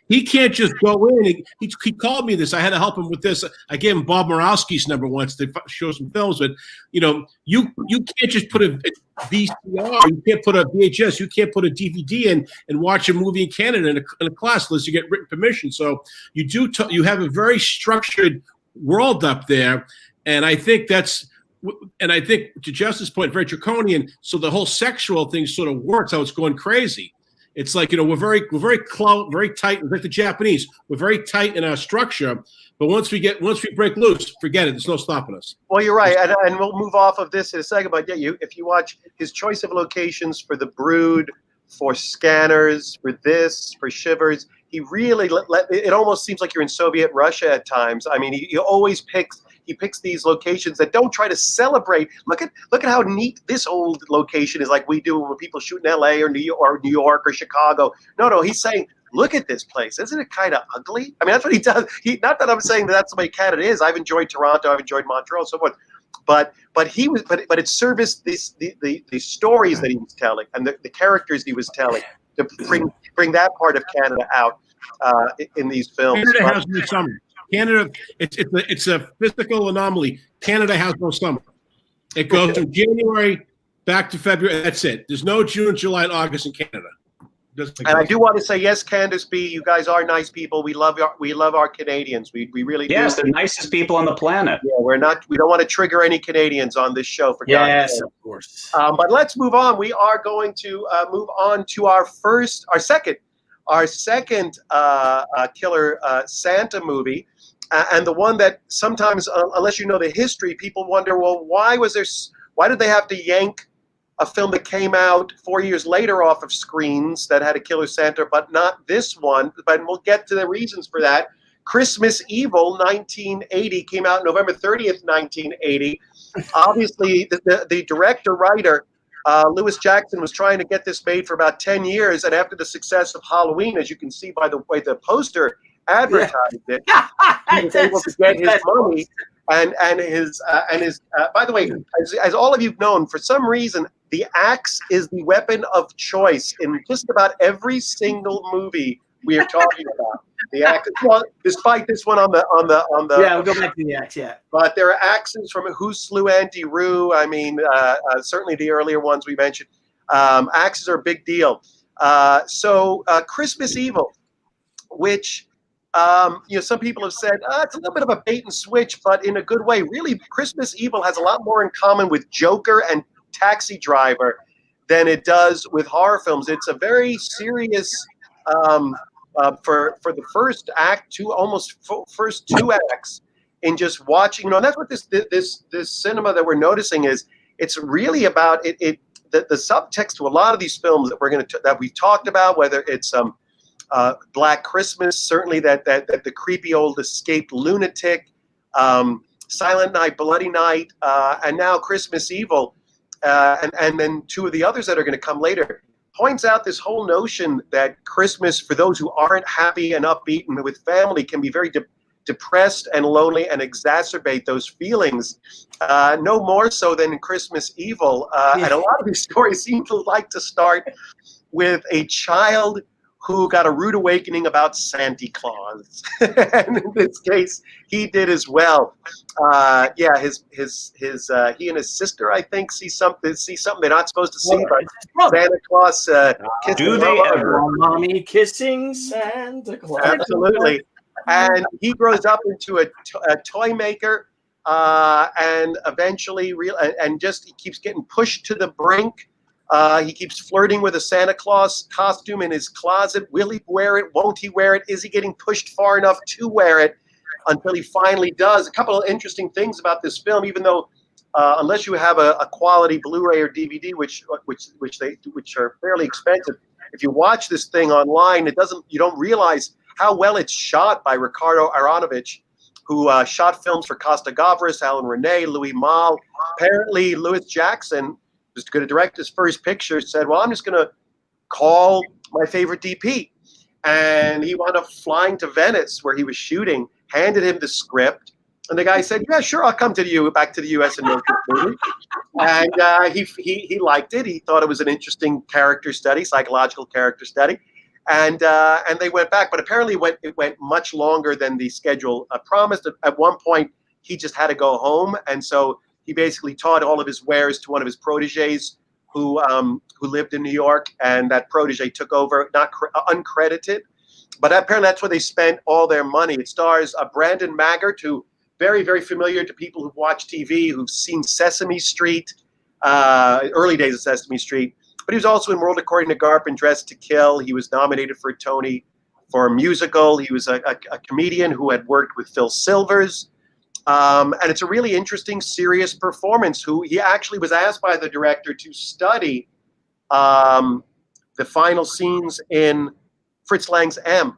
He can't just go in. He called me this. I had to help him with this. I gave him Bob Murawski's number once to show some films. But you can't just put a VCR. You can't put a VHS. You can't put a DVD in and watch a movie in Canada in a class unless you get written permission. So you have a very structured world up there, and I think to Justin's point, very draconian. So the whole sexual thing sort of works. How it's going crazy. It's like, we're very close, very tight. Like the Japanese, we're very tight in our structure. But once we break loose, forget it. There's no stopping us. Well, you're right, and we'll move off of this in a second. But yeah, if you watch his choice of locations for The Brood, for Scanners, for Shivers, he really it almost seems like you're in Soviet Russia at times. I mean, he always picks these locations that don't try to celebrate. Look at how neat this old location is, like we do when people shoot in LA or New York or Chicago. No, he's saying, look at this place. Isn't it kind of ugly? I mean, that's what he does. Not that I'm saying that's the way Canada is. I've enjoyed Toronto, I've enjoyed Montreal, so forth. But it serviced the stories that he was telling and the characters he was telling to bring that part of Canada out in these films. Canada has no summer. Canada, it's a physical anomaly. Canada has no summer. It goes from January back to February. That's it. There's no June, July, and August in Canada. And I do want to say, yes, Candace B, you guys are nice people. We love our Canadians. We really do. Yes, they're nicest people on the planet. Yeah, we don't want to trigger any Canadians on this show, for God's sake. Of course. But let's move on. We are going to move on to our second Killer Santa movie. and the one that sometimes, unless you know the history, people wonder, well, why did they have to yank a film that came out 4 years later off of screens that had a killer Santa, but not this one? But we'll get to the reasons for that. Christmas Evil, 1980, came out November 30th, 1980. Obviously, the director-writer, Lewis Jackson, was trying to get this made for about 10 years, and after the success of Halloween, as you can see by the way the poster advertised it, he was able to get his money and his by the way, as all of you've known, for some reason, the axe is the weapon of choice in just about every single movie we are talking about. The axe, well, despite this one on the yeah, we'll go back to the axe. Yeah, but there are axes from Who Slew Auntie Roo. I mean, certainly the earlier ones we mentioned. Axes are a big deal. So Christmas Evil, which some people have said it's a little bit of a bait and switch, but in a good way. Really, Christmas Evil has a lot more in common with Joker and Taxi Driver than it does with horror films. It's a very serious. For the first act, first two acts, in just watching, and that's what this cinema that we're noticing is. It's really about it. The subtext to a lot of these films that we've talked about, whether it's Black Christmas, certainly that the creepy old escaped lunatic, Silent Night, Bloody Night, and now Christmas Evil, and then two of the others that are going to come later. Points out this whole notion that Christmas, for those who aren't happy and upbeat and with family, can be very depressed and lonely and exacerbate those feelings. No more so than in Christmas Evil. And a lot of these stories seem to like to start with a child who got a rude awakening about Santa Claus, and in this case, he did as well. He and his sister, I think, see something they're not supposed to see. But Santa Claus do they ever? Mommy kissing Santa Claus. Absolutely, and he grows up into a toy maker, and eventually he keeps getting pushed to the brink. He keeps flirting with a Santa Claus costume in his closet. Will he wear it? Won't he wear it? Is he getting pushed far enough to wear it? Until he finally does. A couple of interesting things about this film, even though unless you have a quality Blu-ray or DVD, which are fairly expensive, if you watch this thing online, you don't realize how well it's shot by Ricardo Aronovich, who shot films for Costa Gavras, Alan Rene, Louis Malle. Apparently, Lewis Jackson was going to direct his first picture, said, well, I'm just going to call my favorite DP. And he wound up flying to Venice where he was shooting, handed him the script. And the guy said, yeah, sure, I'll come to back to the U.S. and make this movie. And he liked it. He thought it was an interesting character study, psychological character study. And they went back. But apparently it went much longer than the schedule promised. At one point, he just had to go home. And so he basically taught all of his wares to one of his proteges who lived in New York, and that protege took over, not uncredited. But apparently that's where they spent all their money. It stars Brandon Maggart, who very, very familiar to people who've watched TV, who've seen Sesame Street, early days of Sesame Street. But he was also in World According to Garp and Dressed to Kill. He was nominated for a Tony for a musical. He was a comedian who had worked with Phil Silvers. And it's a really interesting, serious performance. He actually was asked by the director to study the final scenes in Fritz Lang's M,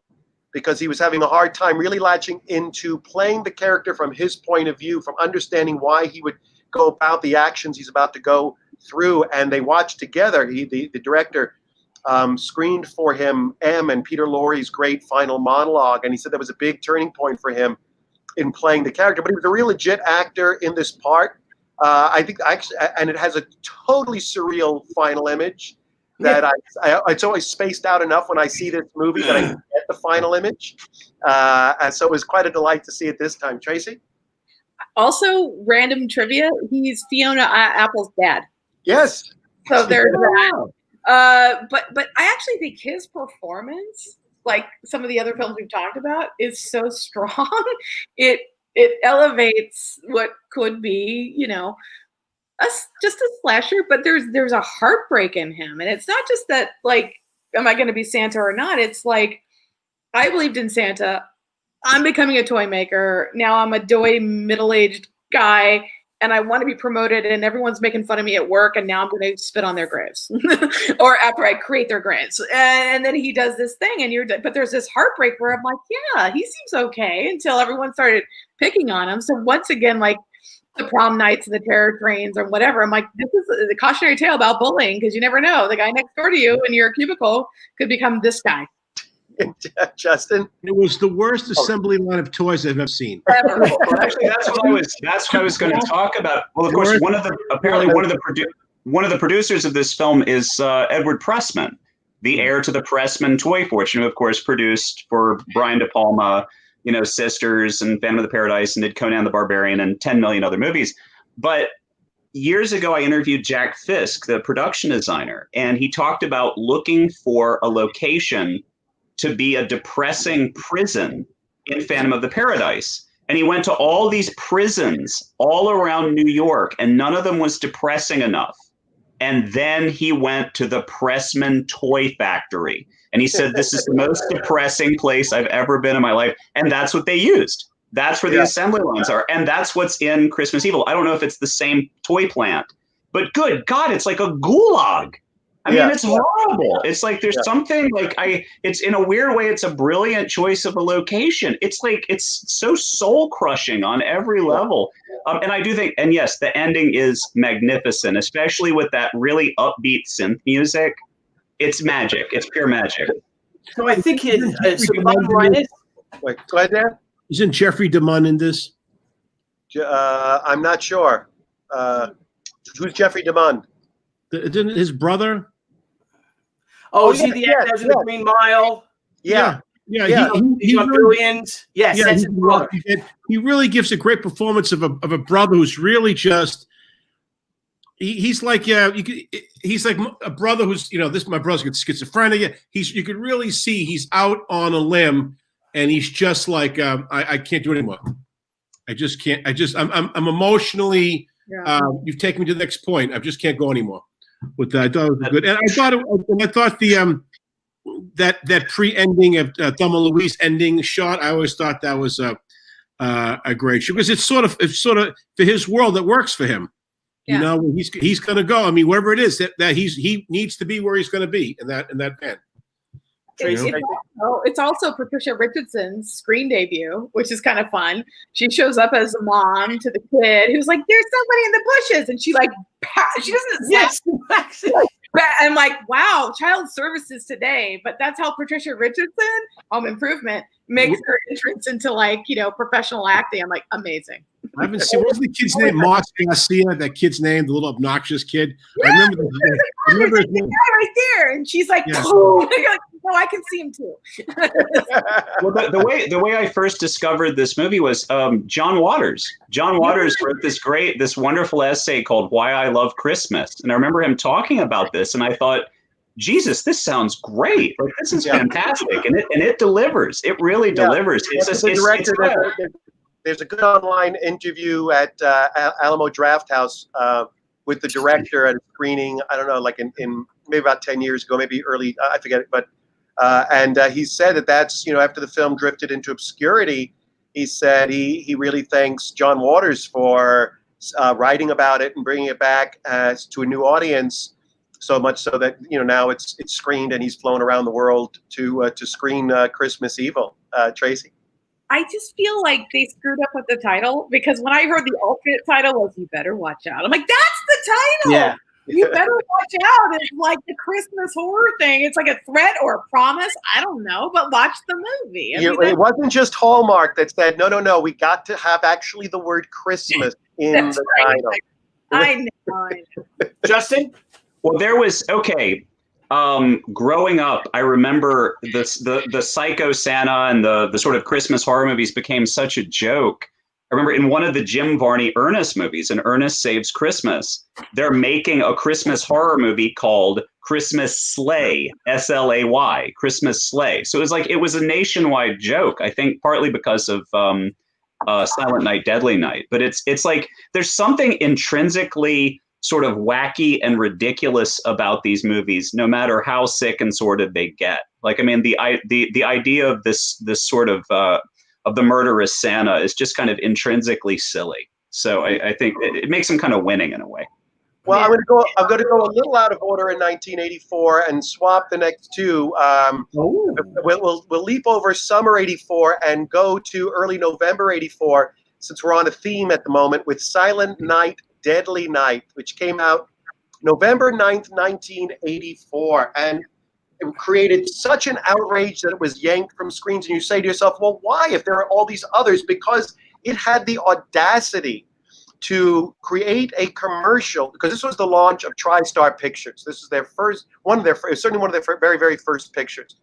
because he was having a hard time really latching into playing the character from his point of view, from understanding why he would go about the actions he's about to go through. And they watched together. The director screened for him M and Peter Lorre's great final monologue, and he said that was a big turning point for him in playing the character. But he was a real legit actor in this part. I think actually, and it has a totally surreal final image that it's always spaced out enough when I see this movie that I can get the final image. And so it was quite a delight to see it this time. Tracy? Also, random trivia, he's Fiona Apple's dad. Yes. So there's that. But I actually think his performance, like some of the other films we've talked about, is so strong. It elevates what could be, just a slasher, but there's a heartbreak in him. And it's not just that, like, am I going to be Santa or not? It's like, I believed in Santa I'm becoming a toy maker. Now I'm a doughy middle-aged guy and I want to be promoted and everyone's making fun of me at work and now I'm going to spit on their graves or after I create their graves. And then he does this thing but there's this heartbreak where I'm like, yeah, he seems okay until everyone started picking on him. So once again, like the prom nights and the terror trains or whatever, I'm like, this is the cautionary tale about bullying because you never know. The guy next door to you in your cubicle could become this guy. Justin, it was the worst assembly line of toys I've ever seen. Well, actually, that's what I was going to talk about. Well, of course, one of the producers of this film is Edward Pressman, the heir to the Pressman toy fortune, who of course produced for Brian De Palma, Sisters and Phantom of the Paradise, and did Conan the Barbarian and 10 million other movies. But years ago, I interviewed Jack Fisk, the production designer, and he talked about looking for a location to be a depressing prison in Phantom of the Paradise. And he went to all these prisons all around New York, and none of them was depressing enough. And then he went to the Pressman Toy Factory. And he said, this is the most depressing place I've ever been in my life. And that's what they used. That's where the assembly lines are. And that's what's in Christmas Evil. I don't know if it's the same toy plant, but good God, it's like a gulag. I mean, it's horrible. It's like there's something like it's in a weird way, it's a brilliant choice of a location. It's like it's so soul crushing on every level. And I do think, and yes, the ending is magnificent, especially with that really upbeat synth music. It's magic. It's pure magic. So I think the bottom line is. Wait, go ahead, Dan. Isn't Jeffrey DeMunn in this? I'm not sure. Who's Jeffrey DeMunn? Didn't his brother? Oh, is he the actor in the Green Mile? Yeah. He's on Billions. Yes, that's his brother. He really gives a great performance of a brother who's really just. He's like he's like a brother who's my brother's got schizophrenia. You could really see he's out on a limb, and he's just like I can't do it anymore. I just can't. I'm emotionally. You've taken me to the next point. I just can't go anymore. With that, I thought it was good, and I thought the that pre-ending of Thelma and Louise ending shot. I always thought that was a great show because it's sort of for his world that works for him. Yeah. He's going to go. I mean, wherever it is that he needs to be where he's going to be in that band. It's also Patricia Richardson's screen debut, which is kind of fun. She shows up as a mom to the kid who's like, "There's somebody in the bushes," and she doesn't. Yes, I'm like, wow, child services today. But that's how Patricia Richardson, Home Improvement, makes her entrance into professional acting. I'm like, amazing. I haven't seen. What's the kid's name? Moss Garcia. That kid's name, the little obnoxious kid. Yeah, I remember his name. Guy right there, and she's like, "Oh, no, I can see him too." Well, the way I first discovered this movie was John Waters. John Waters wrote this wonderful essay called "Why I Love Christmas," and I remember him talking about this, and I thought, Jesus, this sounds great! Like this is fantastic, and it delivers. It really delivers. There's a good online interview at Alamo Draft House with the director at a screening. I don't know, like in maybe about 10 years ago, maybe early. I forget it, but and he said that's after the film drifted into obscurity. He said he really thanks John Waters for writing about it and bringing it back to a new audience. So much so that now it's screened and he's flown around the world to screen Christmas Evil. Tracy. I just feel like they screwed up with the title because when I heard the alternate title was "You Better Watch Out," I'm like, that's the title. Yeah. You better watch out. It's like the Christmas horror thing. It's like a threat or a promise. I don't know, but watch the movie. It wasn't just Hallmark that said, no, we got to have actually the word Christmas in the title. I know. Justin? Well, there was, growing up, I remember the Psycho Santa and the sort of Christmas horror movies became such a joke. I remember in one of the Jim Varney Ernest movies, in Ernest Saves Christmas, they're making a Christmas horror movie called Christmas Slay, S-L-A-Y, Christmas Slay. So it was a nationwide joke, I think partly because of Silent Night, Deadly Night. But it's like there's something intrinsically sort of wacky and ridiculous about these movies, no matter how sick and sordid they get. Like, I mean, the idea of this sort of of the murderous Santa is just kind of intrinsically silly. So I think it makes him kind of winning in a way. Well, I'm going to go a little out of order in 1984 and swap the next two. We'll leap over summer '84 and go to early November '84, since we're on a theme at the moment, with Silent Night, Deadly Night, which came out November 9th, 1984, and it created such an outrage that it was yanked from screens. And you say to yourself, well, why, if there are all these others? Because it had the audacity to create a commercial, because this was the launch of TriStar Pictures. This is their first, certainly one of their very, very first pictures.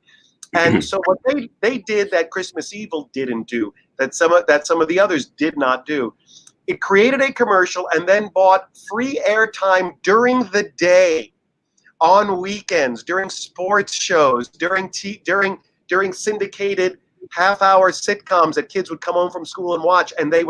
And so what they did that Christmas Evil didn't do, that some of the others did not do, it created a commercial and then bought free airtime during the day, on weekends, during sports shows, during syndicated half-hour sitcoms that kids would come home from school and watch, and they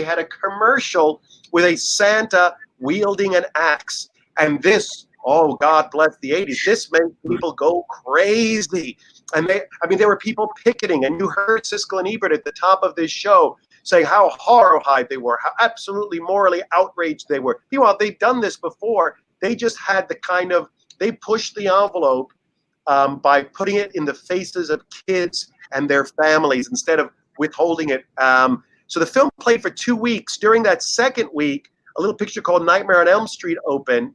had a commercial with a Santa wielding an axe. And this, oh, God bless the 80s, this made people go crazy. And there were people picketing, and you heard Siskel and Ebert at the top of this show saying how horrified they were, how absolutely morally outraged they were. Meanwhile, they'd done this before. They just had they pushed the envelope by putting it in the faces of kids and their families instead of withholding it. So the film played for 2 weeks. During that second week, a little picture called Nightmare on Elm Street opened,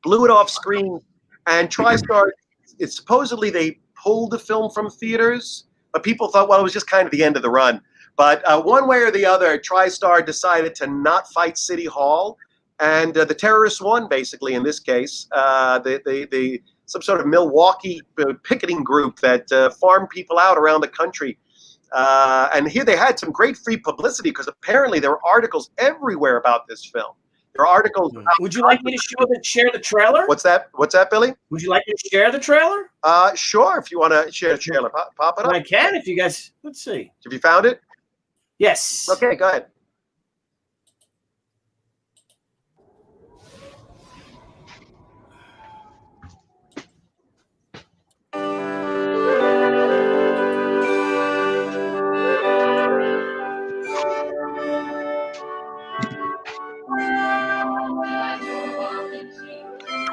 blew it off screen, and TriStar, supposedly they pulled the film from theaters, but people thought, well, it was just kind of the end of the run. But one way or the other, TriStar decided to not fight City Hall, and the terrorists won, basically, in this case. Some sort of Milwaukee picketing group that farmed people out around the country. And here they had some great free publicity, because apparently there were articles everywhere about this film. There are articles. Would you like me to share the trailer? What's that, Billy? Would you like me to share the trailer? Sure, if you want to share the trailer. Pop it up. I can, if you guys, let's see. Have you found it? Yes. Okay, go ahead.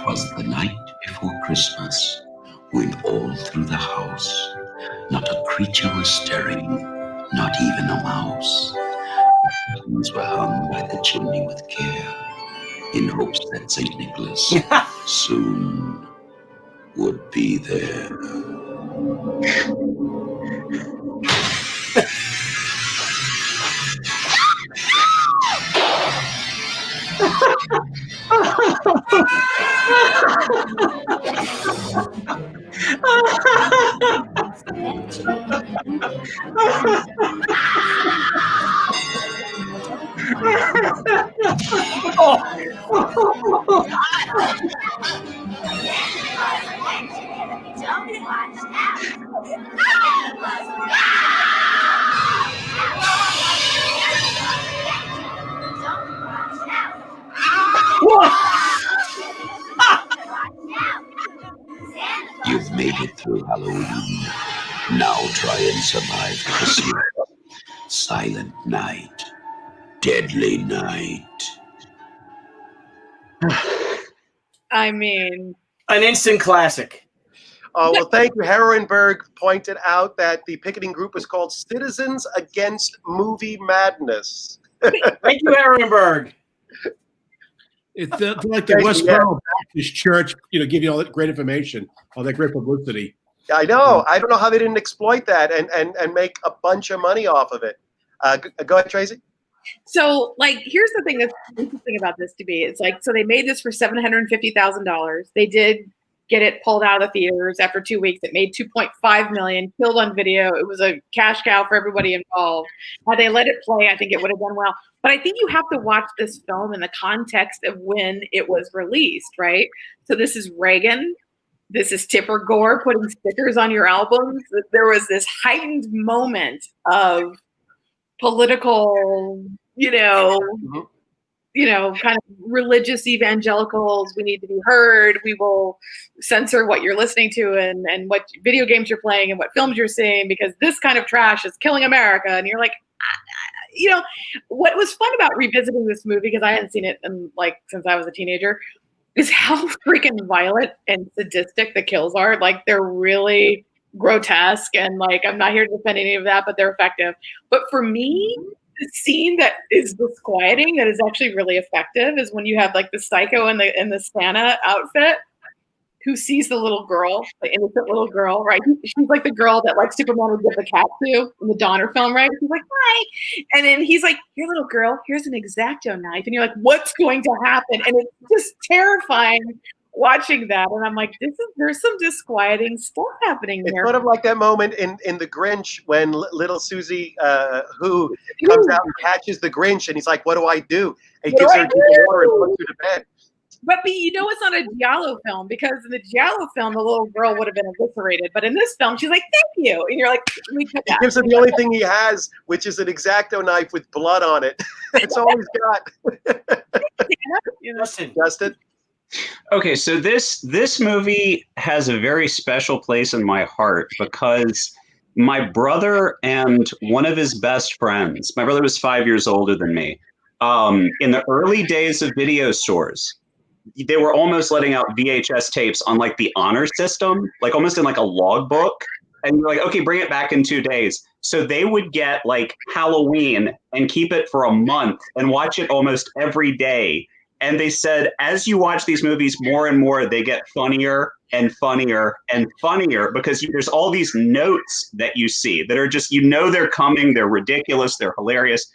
Was the night before Christmas, when all through the house not a creature was stirring, not even a mouse. The curtains were hung by the chimney with care, in hopes that St. Nicholas soon would be there. You've made it through Halloween. Now try and survive Christmas. Silent night. Deadly night. I mean, an instant classic. Oh, well, thank you. Herrenberg pointed out that the picketing group was called Citizens Against Movie Madness. Thank you, Herrenberg. It's like the Westboro Baptist Church, give you all that great information, all that great publicity. I know. I don't know how they didn't exploit that and make a bunch of money off of it. Go ahead, Tracy. So, here's the thing that's interesting about this to me. It's so they made this for $750,000. They did get it pulled out of the theaters after 2 weeks. It made $2.5 million, killed on video. It was a cash cow for everybody involved. Had they let it play, I think it would have done well. But I think you have to watch this film in the context of when it was released, right? So this is Reagan. This is Tipper Gore putting stickers on your albums. There was this heightened moment of political, kind of religious evangelicals. We need to be heard. We will censor what you're listening to and what video games you're playing and what films you're seeing because this kind of trash is killing America. And you're like, what was fun about revisiting this movie, because I hadn't seen it since I was a teenager, is how freaking violent and sadistic the kills are. Like, they're really grotesque, and I'm not here to defend any of that, but they're effective. But for me, the scene that is disquieting, that is actually really effective, is when you have the psycho in the Santa outfit who sees the little girl, the innocent little girl, right? She's like the girl that Superman would give the cat to in the Donner film, right? He's like, hi. And then he's like, here, little girl, here's an X-Acto knife. And you're like, what's going to happen? And it's just terrifying watching that. And I'm like, there's some disquieting stuff happening there. It's sort of like that moment in The Grinch when little Susie, who comes out and catches the Grinch, and he's like, what do I do? And he gives her the water and puts her to bed. But it's not a Giallo film, because in the Giallo film, the little girl would have been eviscerated. But in this film, she's like, thank you. And you're like, he gives her the only thing he has, which is an X-Acto knife with blood on it. That's all he's got. Justin? Okay, so this movie has a very special place in my heart because my brother and one of his best friends, my brother was 5 years older than me, in the early days of video stores, they were almost letting out VHS tapes on the honor system, almost in a logbook. And you're like, okay, bring it back in 2 days. So they would get Halloween and keep it for a month and watch it almost every day. And they said, as you watch these movies more and more, they get funnier and funnier and funnier because there's all these notes that you see that are just, they're coming, they're ridiculous, they're hilarious.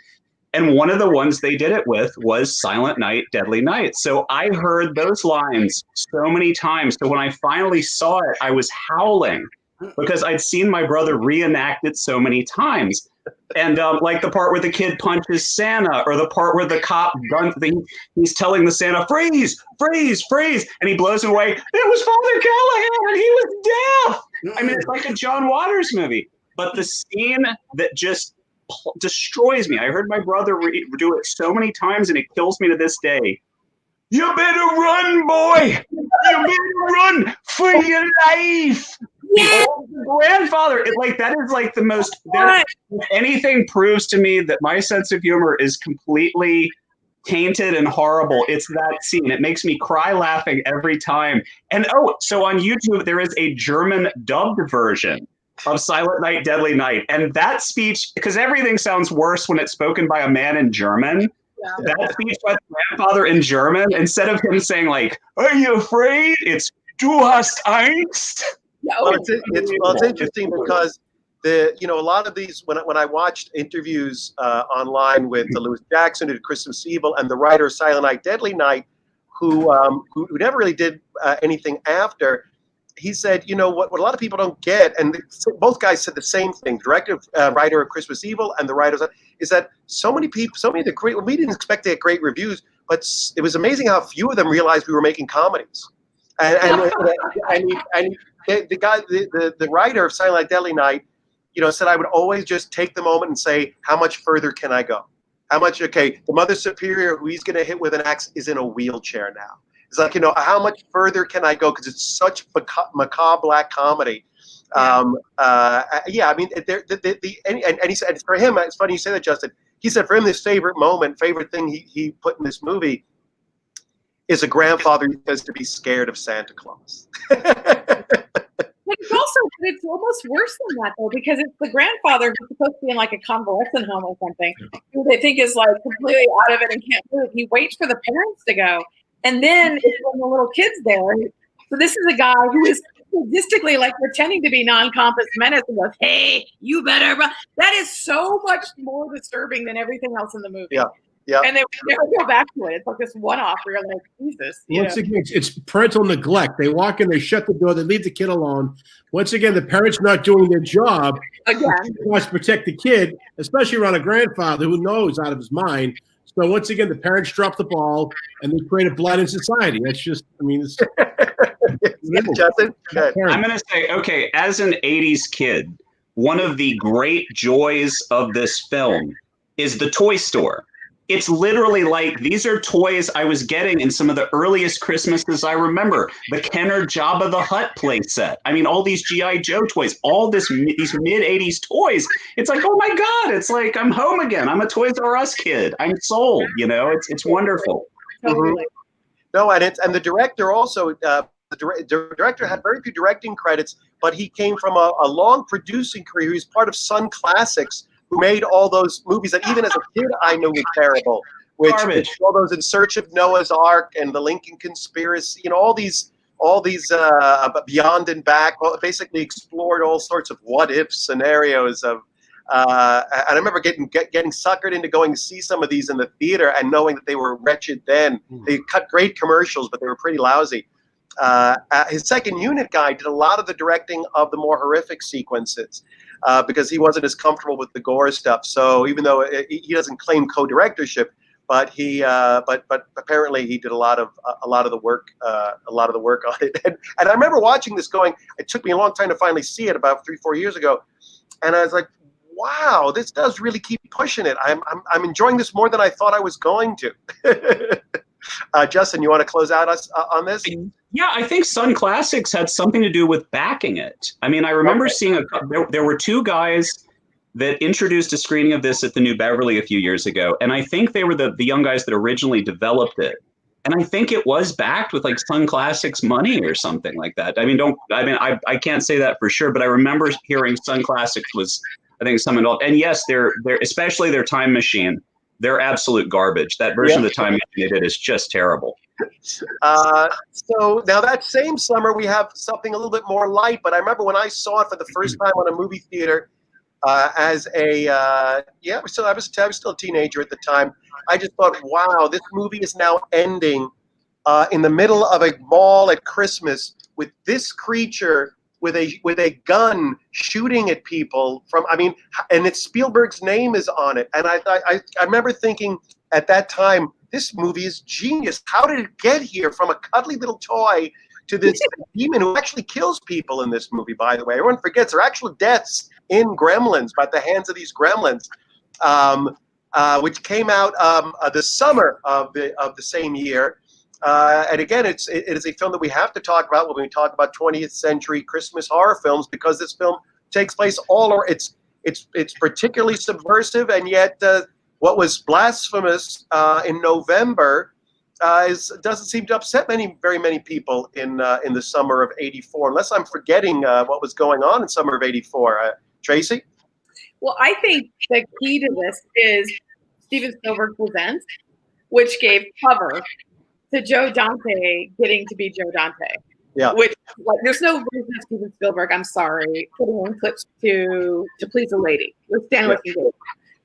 And one of the ones they did it with was Silent Night, Deadly Night. So I heard those lines so many times. So when I finally saw it, I was howling because I'd seen my brother reenact it so many times. And the part where the kid punches Santa, or the part where the cop he's telling the Santa, freeze, freeze, freeze. And he blows him away. It was Father Callahan. He was deaf. I mean, it's like a John Waters movie. But the scene that just destroys me. I heard my brother do it so many times, and it kills me to this day. You better run, boy! You better run for your life! Yeah. The grandfather, that is the most. If anything proves to me that my sense of humor is completely tainted and horrible, it's that scene. It makes me cry laughing every time. And so on YouTube there is a German dubbed version of Silent Night, Deadly Night. And that speech, because everything sounds worse when it's spoken by a man in German, that speech by the grandfather in German, instead of him saying are you afraid? It's Du hast Angst. Well, it's interesting because a lot of these, when I watched interviews online with Louis Jackson, who did Christmas Evil, and the writer of Silent Night, Deadly Night, who never really did anything after, he said, what a lot of people don't get, and both guys said the same thing, writer of Christmas Evil and the writer, is that so many of the great, we didn't expect to get great reviews, but it was amazing how few of them realized we were making comedies. And the guy, the writer of Silent Night, Deadly Night, said I would always just take the moment and say, how much further can I go? How much, the Mother Superior, who he's going to hit with an axe, is in a wheelchair now. It's how much further can I go? Because it's such macabre black comedy. I mean, and he said, for him, it's funny you say that, Justin. He said for him, his favorite thing he put in this movie is a grandfather who says to be scared of Santa Claus. It's almost worse than that, though, because it's the grandfather who's supposed to be in a convalescent home or something, who they think is completely out of it and can't move. He waits for the parents to go. And then it's when the little kid's there. So this is a guy who is sadistically pretending to be non-compass menace and goes, hey, you better run. That is so much more disturbing than everything else in the movie. Yeah. And they never go back to it. It's this one-off where you're like, Jesus. Once again, it's parental neglect. They walk in, they shut the door, they leave the kid alone. Once again, the parents not doing their job. Again. They want to protect the kid, especially around a grandfather who knows out of his mind. So once again, the parents drop the ball and they create a blight in society. That's just, I mean, it's Justin, I'm going to say, okay, as an 80s kid, one of the great joys of this film is the toy store. it's literally like these are toys I was getting in some of the earliest Christmases I remember. The Kenner Jabba the Hutt playset. I mean, all these G.I. Joe toys, all these mid-'80s toys. It's like, oh my God, it's like I'm home again. I'm a Toys R Us kid. I'm sold, you know, it's wonderful. Totally. No, and the director also, the director had very few directing credits, but he came from a long producing career. He was part of Sun Classics, who made all those movies that even as a kid I knew were terrible, which all those In Search of Noah's Ark and The Lincoln Conspiracy, you know, all these Beyond and Back, basically explored all sorts of what if scenarios of. And I remember getting suckered into going to see some of these in the theater and knowing that they were wretched then. They cut great commercials, but they were pretty lousy. His second unit guy did a lot of the directing of the more horrific sequences because he wasn't as comfortable with the gore stuff. So even though he doesn't claim co-directorship, but but apparently he did a lot of the work on it. And I remember watching this going. It took me a long time to finally see it, about 3-4 years ago, and I was like, wow, this does really keep pushing it. I'm enjoying this more than I thought I was going to. Justin, you want to close out us on this? Yeah, I think Sun Classics had something to do with backing it. I mean, I remember seeing there were two guys that introduced a screening of this at the New Beverly a few years ago, and I think they were the young guys that originally developed it. And I think it was backed with like Sun Classics money or something like that. I can't say that for sure, but I remember hearing Sun Classics was, I think, some involved. And yes, they're especially their Time Machine. They're absolute garbage. That version of the Time Machine they did is just terrible. So now that same summer we have something a little bit more light. But I remember when I saw it for the first time on a movie theater as a I was still a teenager at the time. I just thought, wow, this movie is now ending in the middle of a mall at Christmas with this creature with a gun shooting at people and it's Spielberg's name is on it. And I remember thinking at that time, this movie is genius. How did it get here from a cuddly little toy to this demon who actually kills people in this movie, by the way? Everyone forgets there are actual deaths in Gremlins by the hands of these gremlins, which came out the summer of the same year. And again, it is a film that we have to talk about when we talk about 20th century Christmas horror films, because this film takes place it's particularly subversive, and yet what was blasphemous in November doesn't seem to upset very many people in the summer of '84, unless I'm forgetting what was going on in summer of '84. Tracy? Well, I think the key to this is Steven Spielberg Presents, which gave cover to Joe Dante getting to be Joe Dante. Yeah. Which, like, there's no reason Steven Spielberg, I'm sorry, putting in clips to Please a Lady with Stan Winston.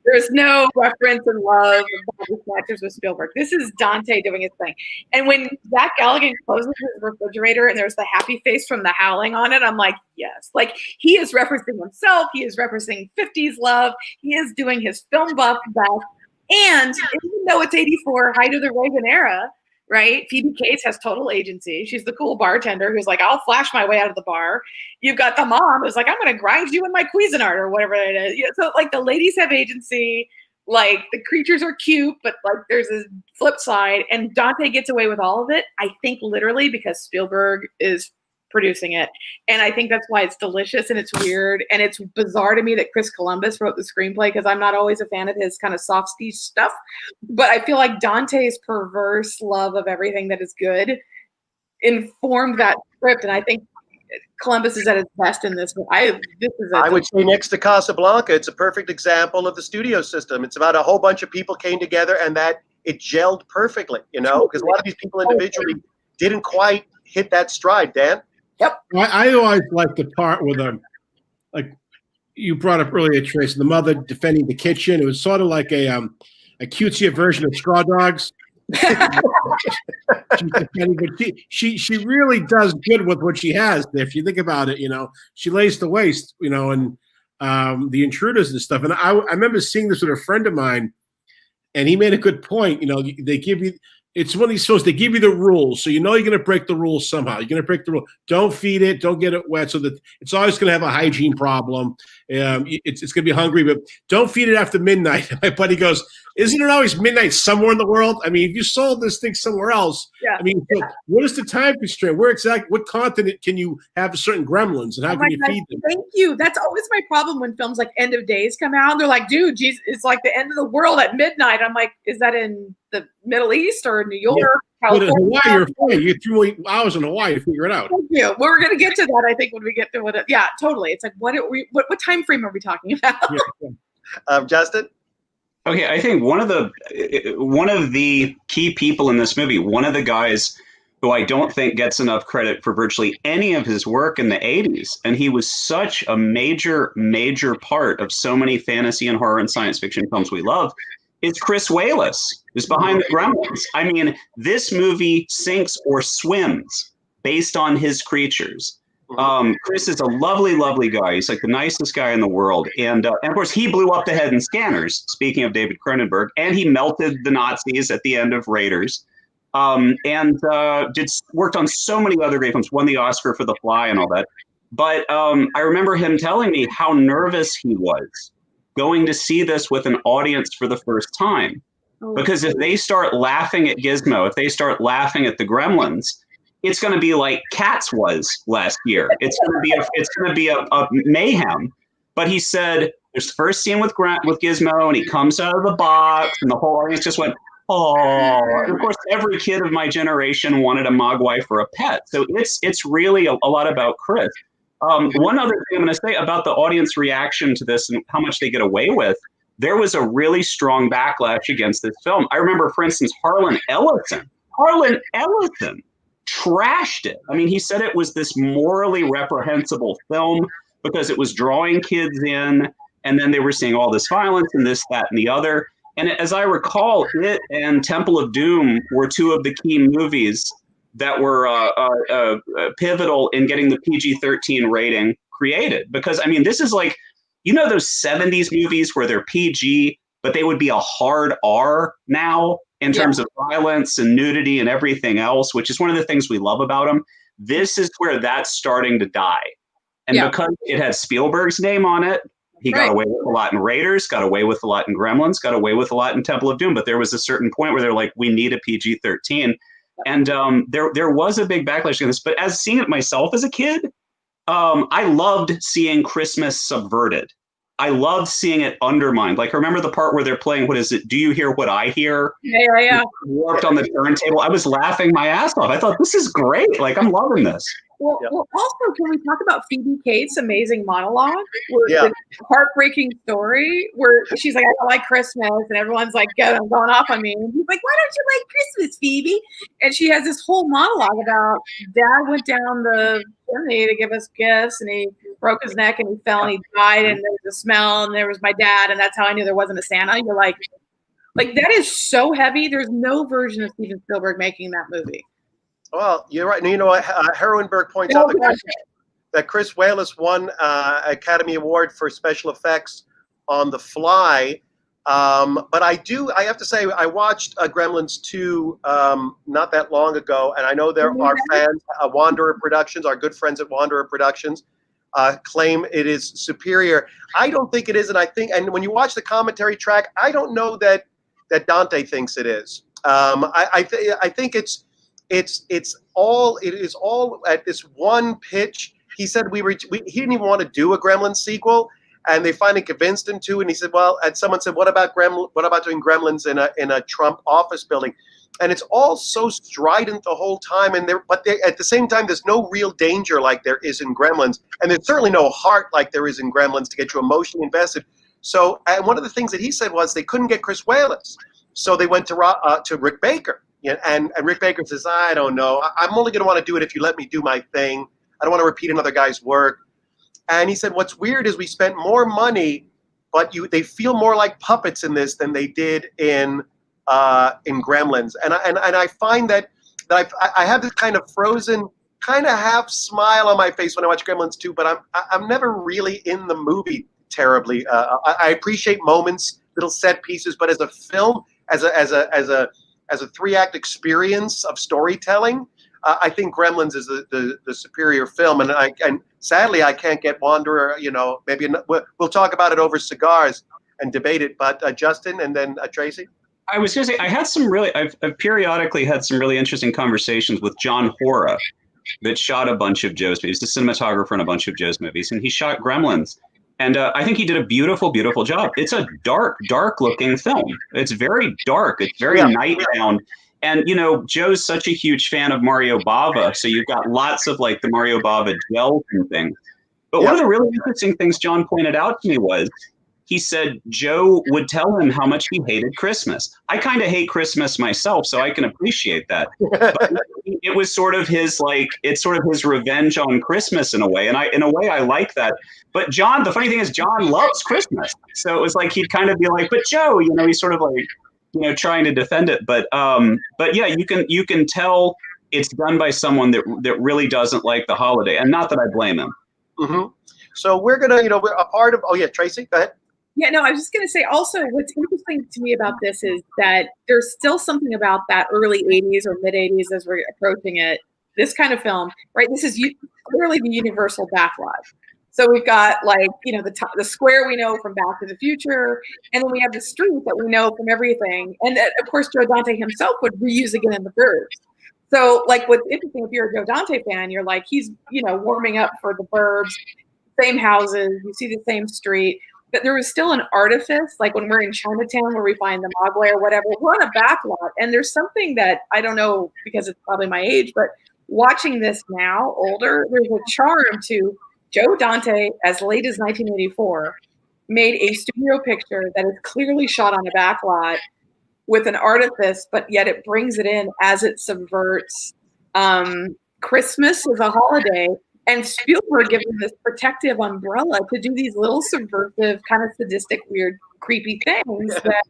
There's no reference and love of Bobby Snatchers with Spielberg. This is Dante doing his thing. And when Zach Galligan closes his refrigerator and there's the happy face from The Howling on it, I'm like, yes. Like, he is referencing himself. He is referencing 50s love. He is doing his film buff best. And even though it's '84, height of the Reagan era, right? Phoebe Cates has total agency. She's the cool bartender who's like, I'll flash my way out of the bar. You've got the mom who's like, I'm going to grind you in my Cuisinart or whatever it is. You know, so like the ladies have agency, like the creatures are cute, but like there's a flip side, and Dante gets away with all of it. I think literally because Spielberg is producing it. And I think that's why it's delicious and it's weird. And it's bizarre to me that Chris Columbus wrote the screenplay, because I'm not always a fan of his kind of softy stuff. But I feel like Dante's perverse love of everything that is good informed that script. And I think Columbus is at his best in this. I would say next to Casablanca, it's a perfect example of the studio system. It's about a whole bunch of people came together and that it gelled perfectly, you know, because a lot of these people individually didn't quite hit that stride, Dan. Yep. I always like the part with like you brought up earlier, Trace, the mother defending the kitchen. It was sort of like a cutesy version of Straw Dogs. she really does good with what she has. If you think about it, you know, she lays to waste, you know, and the intruders and stuff. And I remember seeing this with a friend of mine, and he made a good point. You know, they give you. It's one of these shows, they give you the rules. So you know you're going to break the rules somehow. You're going to break the rule. Don't feed it. Don't get it wet. So that it's always going to have a hygiene problem. It's going to be hungry, but don't feed it after midnight. My buddy goes, isn't it always midnight somewhere in the world? I mean, if you sold this thing somewhere else, I mean, what is the time constraint? What continent can you have certain gremlins, and how can you feed them? Thank you. That's always my problem when films like End of Days come out. They're like, dude, geez, it's like the end of the world at midnight. I'm like, is that in the Middle East or New York? But in Hawaii, you're fine. You get 3 more hours in Hawaii to figure it out. Thank you. Well, we're going to get to that, I think, when we get to it. Yeah, totally. It's like, what time frame are we talking about? Justin? Okay, I think one of the key people in this movie, one of the guys who I don't think gets enough credit for virtually any of his work in the 80s, and he was such a major part of so many fantasy and horror and science fiction films we love, is Chris Walas, who's behind the Gremlins. I mean, this movie sinks or swims based on his creatures. Chris is a lovely, lovely guy. He's like the nicest guy in the world. And of course, he blew up the head in Scanners, speaking of David Cronenberg, and he melted the Nazis at the end of Raiders. Worked on so many other great films, won the Oscar for The Fly and all that. But I remember him telling me how nervous he was going to see this with an audience for the first time. Because if they start laughing at Gizmo, if they start laughing at the Gremlins, it's going to be like Cats was last year. It's going to be a mayhem. But he said there's the first scene with Gizmo, and he comes out of the box, and the whole audience just went, oh. And of course, every kid of my generation wanted a Mogwai for a pet. So it's really a lot about Chris. One other thing I'm going to say about the audience reaction to this and how much they get away with, there was a really strong backlash against this film. I remember, for instance, Harlan Ellison trashed it. I mean, he said it was this morally reprehensible film because it was drawing kids in, and then they were seeing all this violence and this, that, and the other. And as I recall, it and Temple of Doom were two of the key movies that were pivotal in getting the PG-13 rating created. Because, I mean, this is like, you know those 70s movies where they're PG, but they would be a hard R now in terms of violence and nudity and everything else, which is one of the things we love about them. This is where that's starting to die. And because it had Spielberg's name on it, he got away with a lot in Raiders, got away with a lot in Gremlins, got away with a lot in Temple of Doom. But there was a certain point where they're like, we need a PG-13. And there was a big backlash against this. But as seeing it myself as a kid, I loved seeing Christmas subverted. I loved seeing it undermined. Like, remember the part where they're playing, what is it? Do You Hear What I Hear? Yeah. Warped on the turntable. I was laughing my ass off. I thought, this is great. Like, I'm loving this. Well, also, can we talk about Phoebe Cates' amazing monologue? The heartbreaking story where she's like, I don't like Christmas, and everyone's like, going off on me. And he's like, why don't you like Christmas, Phoebe? And she has this whole monologue about Dad went down the chimney to give us gifts, and he broke his neck, and he fell, and he died, and there was a smell, and there was my dad, and that's how I knew there wasn't a Santa. You're like that is so heavy. There's no version of Steven Spielberg making that movie. Well, you're right. You know what? Heroinberg points out that Chris Walas won Academy Award for special effects on The Fly. But I have to say, I watched Gremlins 2 not that long ago, and I know there are fans, Wanderer Productions, our good friends at Wanderer Productions, claim it is superior. I don't think it is, and when you watch the commentary track, I don't know that Dante thinks it is. I think it is all at this one pitch. He said he didn't even want to do a Gremlins sequel, and they finally convinced him to. And he said, "Well," and someone said, "What about doing Gremlins in a Trump office building?" And it's all so strident the whole time, but at the same time, there's no real danger like there is in Gremlins, and there's certainly no heart like there is in Gremlins to get you emotionally invested. So, and one of the things that he said was they couldn't get Chris Walas, so they went to Rick Baker. And Rick Baker says, I don't know. I'm only going to want to do it if you let me do my thing. I don't want to repeat another guy's work. And he said, what's weird is we spent more money, but they feel more like puppets in this than they did in Gremlins. And I find that I have this kind of frozen, kind of half smile on my face when I watch Gremlins 2, but I'm never really in the movie terribly. I appreciate moments, little set pieces, but as a film, as a 3-act experience of storytelling, I think Gremlins is the superior film, and sadly I can't get Wanderer. Maybe we'll talk about it over cigars and debate it. But Justin, and then Tracy. I was going to say I've periodically had some really interesting conversations with John Hora, that shot a bunch of Joe's movies. He's the cinematographer in a bunch of Joe's movies, and he shot Gremlins. And I think he did a beautiful, beautiful job. It's a dark, dark-looking film. It's very dark. It's very night-bound. And, Joe's such a huge fan of Mario Bava, so you've got lots of, like, the Mario Bava gels and things. But one of the really interesting things John pointed out to me was, he said Joe would tell him how much he hated Christmas. I kind of hate Christmas myself, so I can appreciate that. But it was sort of his revenge on Christmas in a way. And I like that. But John, the funny thing is John loves Christmas. So it was like, he'd kind of be like, but Joe, he's sort of like, trying to defend it. But yeah, you can tell it's done by someone that really doesn't like the holiday. And not that I blame him. Mm-hmm. So we're going to, we're a part of, Tracy, go ahead. Yeah, no, I was just going to say also what's interesting to me about this is that there's still something about that early 80s or mid 80s as we're approaching it, this kind of film, right? This is clearly the universal backlot. So we've got the square we know from Back to the Future, and then we have the street that we know from everything. And of course, Joe Dante himself would reuse again in The Burbs. So what's interesting, if you're a Joe Dante fan, you're like, he's, warming up for The Burbs, same houses, you see the same street. But there was still an artifice, like when we're in Chinatown where we find the Mogwai or whatever, we're on a backlot. And there's something that I don't know because it's probably my age, but watching this now, older, there's a charm to Joe Dante as late as 1984 made a studio picture that is clearly shot on a backlot with an artifice, but yet it brings it in as it subverts Christmas as a holiday. And Spielberg gives him this protective umbrella to do these little subversive, kind of sadistic, weird, creepy things. That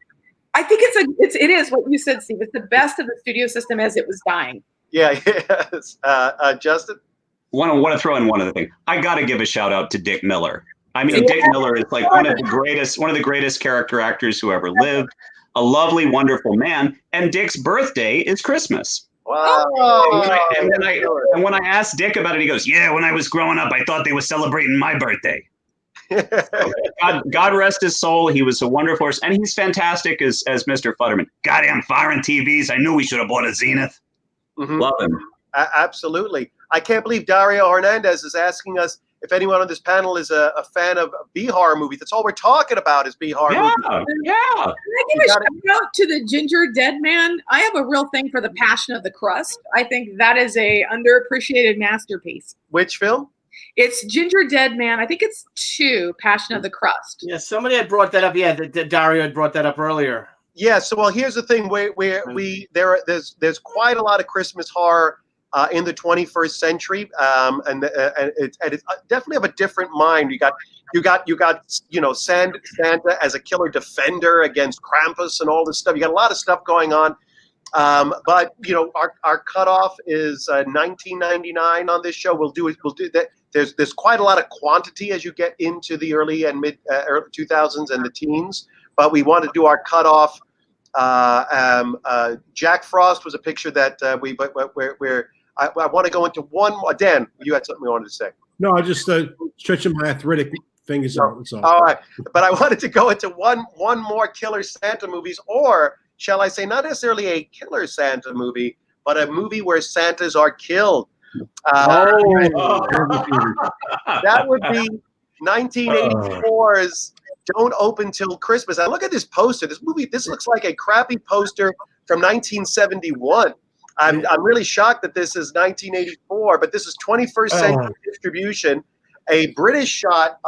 I think it is what you said, Steve. It's the best of the studio system as it was dying. Yeah, yes. Justin? Want to throw in one other thing. I got to give a shout out to Dick Miller. I mean, Dick Miller is like one of the greatest character actors who ever lived. A lovely, wonderful man. And Dick's birthday is Christmas. Wow. And when I asked Dick about it, he goes, "Yeah, when I was growing up, I thought they were celebrating my birthday." God rest his soul. He was a wonderful horse, and he's fantastic as Mr. Futterman. Goddamn foreign TVs. I knew we should have bought a Zenith. Mm-hmm. Love him. Absolutely. I can't believe Dario Hernandez is asking us if anyone on this panel is a fan of B-horror movies. That's all we're talking about is B-horror movies. Yeah. Can I give a shout out to the Ginger Dead Man? I have a real thing for The Passion of the Crust. I think that is a underappreciated masterpiece. Which film? It's Ginger Dead Man. I think it's 2, Passion of the Crust. Yeah, somebody had brought that up. Yeah, Dario had brought that up earlier. Yeah, so well, here's the thing. There's quite a lot of Christmas horror in the 21st century, and it's definitely of a different mind. You got Santa as a killer defender against Krampus and all this stuff. You got a lot of stuff going on, but our cutoff is 1999 on this show. We'll do that. There's quite a lot of quantity as you get into the early and mid early 2000s and the teens, but we want to do our cutoff. Jack Frost was a picture that I want to go into one more. Dan, you had something you wanted to say. No, I just stretching my arthritic fingers out. That's all. All right, but I wanted to go into one more killer Santa movies, or shall I say, not necessarily a killer Santa movie, but a movie where Santas are killed. That would be 1984's Don't Open Till Christmas. Now look at this poster. This looks like a crappy poster from 1971. I'm really shocked that this is 1984, but this is 21st century distribution, a British shot,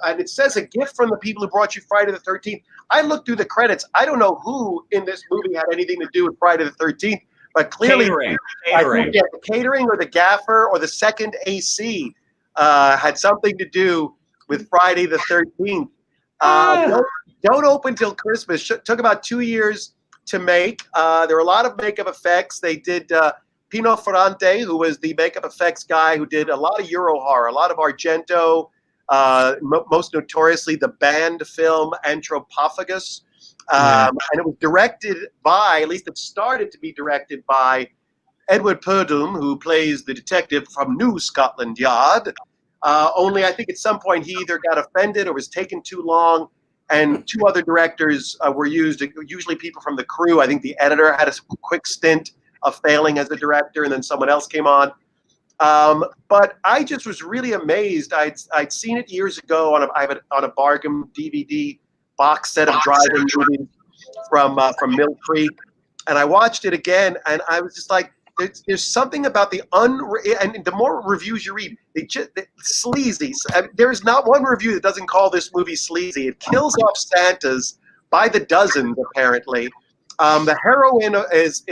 and it says a gift from the people who brought you Friday the 13th. I looked through the credits. I don't know who in this movie had anything to do with Friday the 13th, but clearly Catering. I think the catering or the gaffer or the second AC had something to do with Friday the 13th. Don't Open Till Christmas took about 2 years to make. There were a lot of makeup effects. They did Pino Ferrante, who was the makeup effects guy who did a lot of Euro horror, a lot of Argento, most notoriously the banned film Anthropophagus. And it was directed by, at least it started to be directed by Edward Purdom, who plays the detective from New Scotland Yard. Only I think at some point he either got offended or was taking too long, and 2 other directors were used, usually people from the crew. I think the editor had a quick stint of failing as a director, and then someone else came on. But I just was really amazed. I'd seen it years ago on a bargain DVD box set of drive-in movies from Mill Creek, and I watched it again, and I was just like, there's something about and the more reviews you read, they're sleazy. There is not one review that doesn't call this movie sleazy. It kills off Santas by the dozens, apparently. The heroine is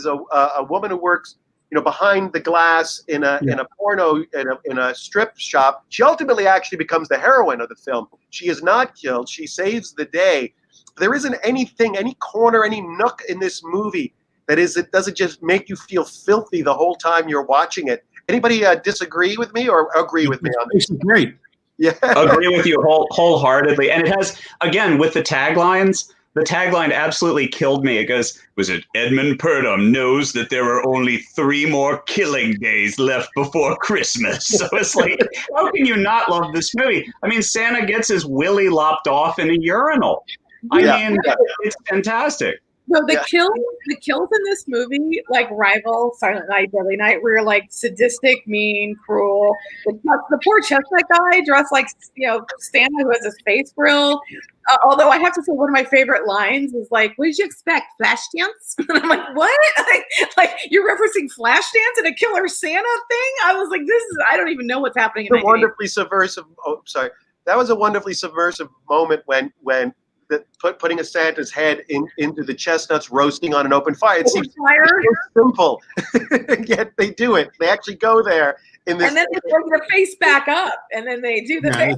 a woman who works, behind the glass in a porno in a strip shop. She ultimately actually becomes the heroine of the film. She is not killed. She saves the day. There isn't anything, any corner, any nook in this movie it doesn't just make you feel filthy the whole time you're watching it. Anybody disagree with me or agree with me on this? It's great. Yeah, agree with you wholeheartedly. And it has, again, with the taglines. The tagline absolutely killed me. It goes, was it Edmund Purdom knows that there are only 3 more killing days left before Christmas. So it's like, how can you not love this movie? I mean, Santa gets his willy lopped off in a urinal. I mean, it's fantastic. No, the kills in this movie rival Silent Night, Deadly Night, where you're sadistic, mean, cruel. The poor chestnut guy dressed like Santa who has his face grill. Although I have to say, one of my favorite lines is what did you expect? Flashdance? And I'm like, what? You're referencing Flashdance in a Killer Santa thing? I was like, I don't even know what's happening. That was a wonderfully subversive moment when putting a Santa's head into the chestnuts roasting on an open fire. It seems so simple, yet they do it. They actually go there in this. And then they bring their face back up, and then they do the face.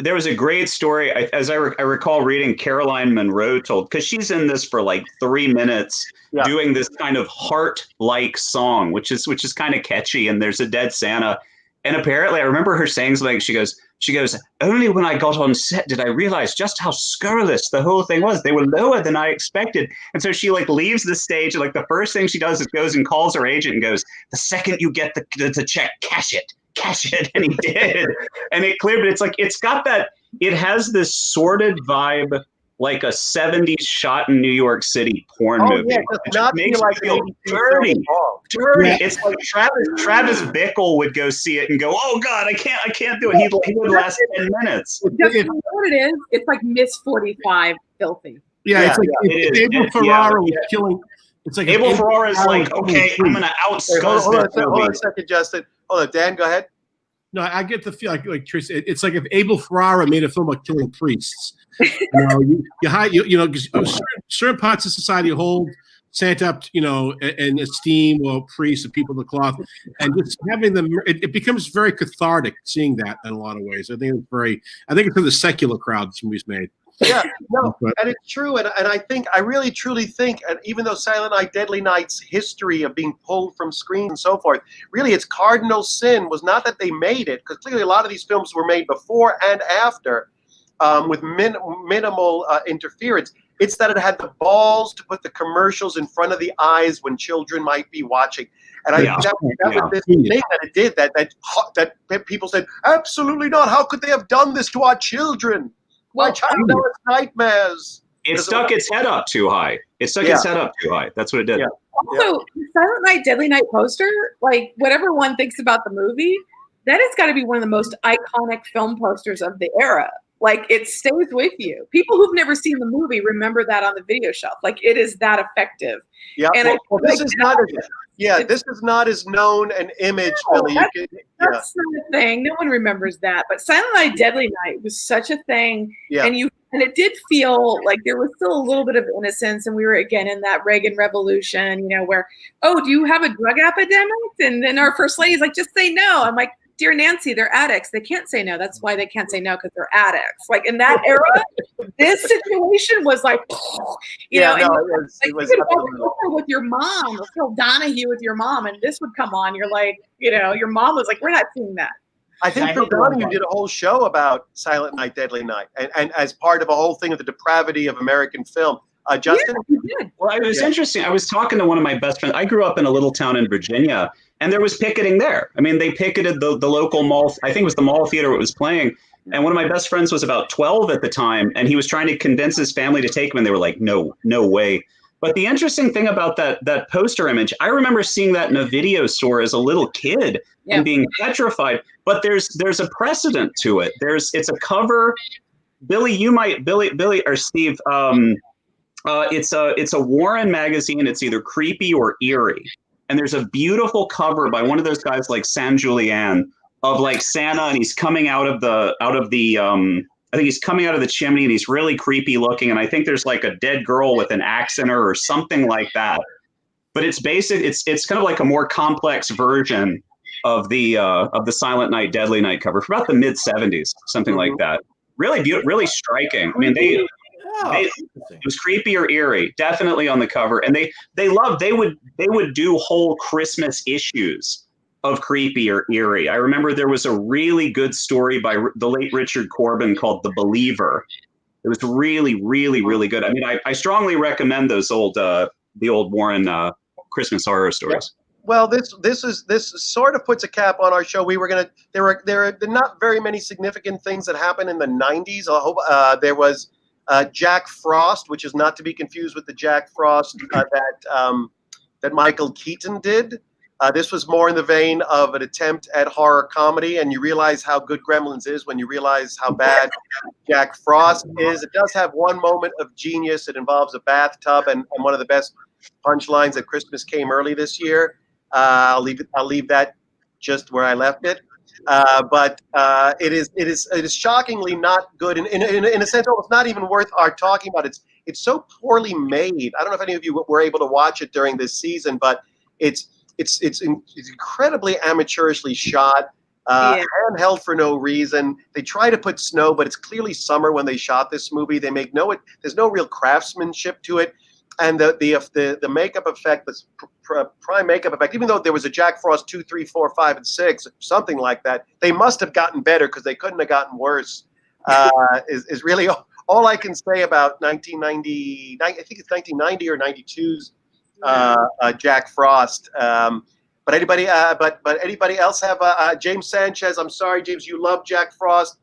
There was a great story, as I recall reading, Caroline Munro told, because she's in this for 3 minutes, doing this kind of heart-like song, which is kind of catchy, and there's a dead Santa. And apparently, I remember her saying something. She goes, only when I got on set did I realize just how scurrilous the whole thing was. They were lower than I expected. And so she leaves the stage. And the first thing she does is goes and calls her agent and goes, the second you get the check, cash it. And he did. And it cleared, but it's got that, it has this sordid vibe, like a 70s shot in New York City porn movie. Yeah, it does not makes feel you feel dirty. Yeah. It's like Travis Bickle would go see it and go, "Oh God, I can't do it." He would last 10 minutes. You know what it is? It's like Miss 45 filthy. Yeah, it's like Abel Ferrara was killing. It's like Abel Ferrara is like, okay, I'm gonna outscuzz hold on a second, Justin. Hold on, Dan, go ahead. No, I get the feel like Tracy. It's like if Abel Ferrara made a film about killing priests. Certain parts of society hold Santa up, and esteem priests and people of the cloth, and just having them, it becomes very cathartic seeing that in a lot of ways. I think it's for the secular crowd this movie's made. Yeah, no, and it's true, and I really truly think, and even though Silent Night, Deadly Night's history of being pulled from screen and so forth, really its cardinal sin was not that they made it, because clearly a lot of these films were made before and after, with minimal interference. It's that it had the balls to put the commercials in front of the eyes when children might be watching. And I think that was this thing that it did, that people said, absolutely not. How could they have done this to our children? My child knows nightmares. It stuck its head up too high. Its head up too high. That's what it did. Yeah. Also, Silent Night, Deadly Night poster, whatever one thinks about the movie, that has got to be one of the most iconic film posters of the era. It stays with you. People who've never seen the movie remember that on the video shelf. It is that effective. Yeah. And this is not as known an image, Billy. That's not a thing. No one remembers that. But Silent Night, Deadly Night was such a thing. Yeah. And it did feel like there was still a little bit of innocence, and we were again in that Reagan Revolution, where, do you have a drug epidemic? And then our first lady's like, just say no. I'm like, dear Nancy, they're addicts. They can't say no. That's why they can't say no, because they're addicts. In that era, this situation was you could go over with your mom, or Phil Donahue with your mom, and this would come on. You're like, your mom was like, we're not seeing that. I think Phil Donahue did a whole show about Silent Night, Deadly Night, and as part of a whole thing of the depravity of American film. Justin? Well, it was interesting. I was talking to one of my best friends. I grew up in a little town in Virginia, and there was picketing there. I mean, they picketed the local mall. I think it was the mall theater it was playing. And one of my best friends was about 12 at the time, and he was trying to convince his family to take him, and they were like, no way. But the interesting thing about that poster image, I remember seeing that in a video store as a little kid and being petrified. But there's a precedent to it. It's a cover. Billy or Steve. It's a Warren magazine. It's either creepy or eerie, and there's a beautiful cover by one of those guys like San Julian of like Santa, and he's coming out of the I think he's coming out of the chimney, and he's really creepy looking, and I think there's like a dead girl with an axe in her or something like that. But it's basic. It's kind of like a more complex version of the Silent Night, Deadly Night cover from about the mid '70s, something like that. Really beautiful, really striking. I mean, it was creepy or eerie, definitely on the cover, and they would do whole Christmas issues of creepy or eerie. I remember there was a really good story by the late Richard Corbin called The Believer. It was really, really, really good. I mean, I strongly recommend those the old Warren Christmas horror stories. Well, this sort of puts a cap on our show. There are not very many significant things that happened in the 90s. I hope there was Jack Frost, which is not to be confused with the Jack Frost that Michael Keaton did. This was more in the vein of an attempt at horror comedy, and you realize how good Gremlins is when you realize how bad Jack Frost is. It does have one moment of genius. It involves a bathtub and one of the best punchlines that Christmas came early this year. I'll leave that just where I left it. But it is shockingly not good in a sense. It's not even worth our talking about. It's so poorly made. I don't know if any of you were able to watch it during this season, but it's incredibly amateurishly shot, handheld for no reason. They try to put snow, but it's clearly summer when they shot this movie. There's no real craftsmanship to it, and the makeup effect, the prime makeup effect, even though there was a Jack Frost 2, 3, 4, 5, and 6, something like that, they must have gotten better because they couldn't have gotten worse. Is really all I can say about 1990. I think it's 1990 or 92's. Jack Frost. But anybody else have James Sanchez? I'm sorry, James, you love Jack Frost.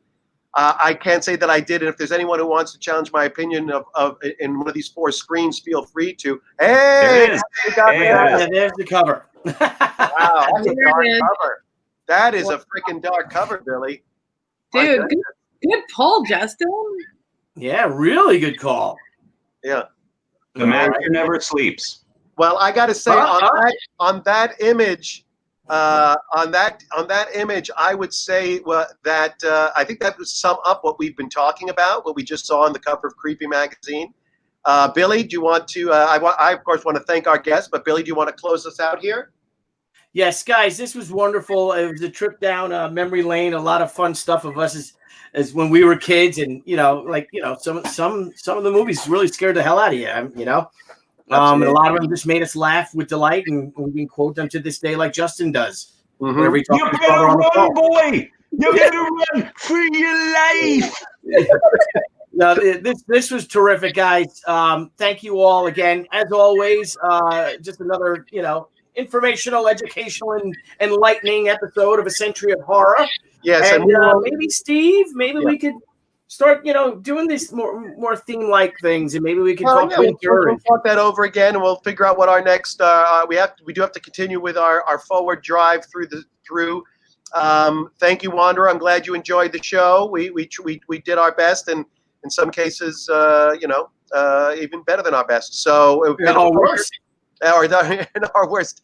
I can't say that I did. And if there's anyone who wants to challenge my opinion of in one of these 4 screens, feel free to. Hey, there's the cover. Wow, that's a dark cover. That is a freaking dark cover, Billy. Dude, good pull, Justin. Yeah, really good call. Yeah. The master never sleeps. Well, I got to say on that image, I would say that I think that would sum up what we've been talking about, what we just saw on the cover of Creepy Magazine. Billy, do you want to? I of course want to thank our guests, but Billy, do you want to close us out here? Yes, guys, this was wonderful. It was a trip down memory lane. A lot of fun stuff of us as when we were kids, and some of the movies really scared the hell out of you. And a lot of them just made us laugh with delight, and we can quote them to this day, like Justin does. Mm-hmm. You better run, boy! You better run for your life! No, this was terrific, guys. Thank you all again, as always. Just another, informational, educational, and enlightening episode of A Century of Horror. Yes, and maybe Steve, we could start, doing these more theme-like things, and maybe we can talk winter. We'll talk that over again, and we'll figure out what our next. We do have to continue with our forward drive through. Thank you, Wanderer. I'm glad you enjoyed the show. We did our best, and in some cases, even better than our best. So our worst. Or our worst.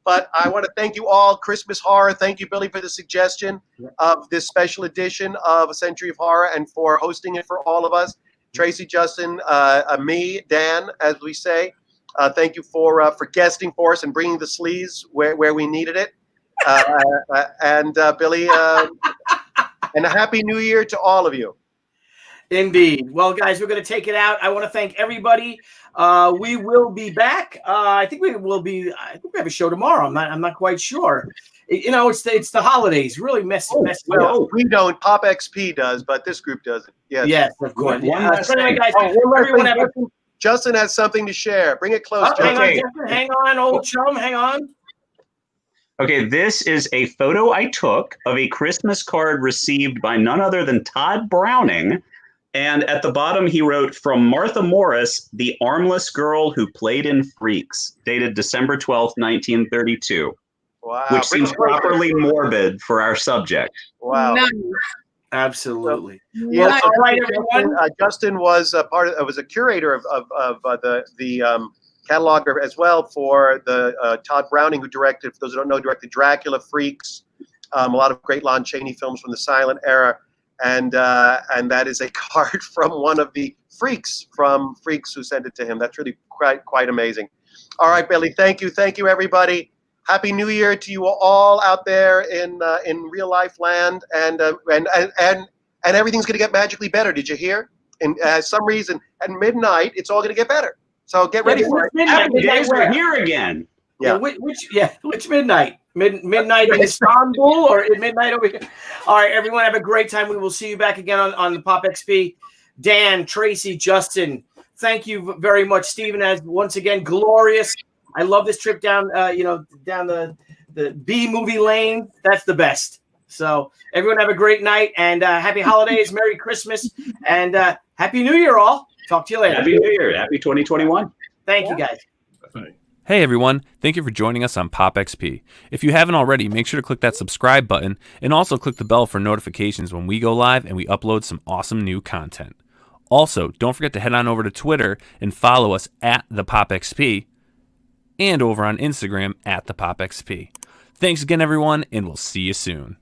But I want to thank you all. Christmas Horror. Thank you, Billy, for the suggestion of this special edition of A Century of Horror and for hosting it for all of us. Tracy, Justin, me, Dan, as we say. Thank you for guesting for us and bringing the sleaze where we needed it. And Billy, and a Happy New Year to all of you. Indeed. Well, guys, we're going to take it out. I want to thank everybody. We will be back. I think we have a show tomorrow. I'm not quite sure. It's the holidays. Really messy. Well, we don't. Pop XP does, but this group doesn't. Yes. Yes, of course. One last anyway, guys, Justin has something to share. Bring it close, Hang on, Justin. Justin. Hang on, old chum. Hang on. Okay, this is a photo I took of a Christmas card received by none other than Todd Browning. And at the bottom, he wrote, "From Martha Morris, the armless girl who played in Freaks," dated December 12th, 1932. Wow. Which seems properly morbid for our subject. Wow. Nice. Absolutely. Yeah, Well, all right, everyone. Justin was a was a curator of the catalog as well for the Todd Browning, who directed, for those who don't know, directed Dracula, Freaks, a lot of great Lon Chaney films from the silent era, and that is a card from one of the Freaks who sent it to him. That's really quite amazing. All right, Billy, thank you, everybody. Happy New Year to you all out there in real life land, and everything's going to get magically better. Did you hear? And some reason at midnight, it's all going to get better. So get ready for it. Happy days, we're here again. Yeah. Which midnight? Midnight in Istanbul or midnight over here? All right, everyone, have a great time. We will see you back again on the Pop XP. Dan, Tracy, Justin, thank you very much. Stephen, as once again, glorious. I love this trip down, down the B movie lane. That's the best. So everyone have a great night and happy holidays, Merry Christmas, and Happy New Year, all. Talk to you later. Happy New Year. Happy 2021. Thank you, guys. Hey everyone, thank you for joining us on Pop XP. If you haven't already, make sure to click that subscribe button and also click the bell for notifications when we go live and we upload some awesome new content. Also, don't forget to head on over to Twitter and follow us at the Pop XP and over on Instagram at the Pop XP. Thanks again, everyone, and we'll see you soon.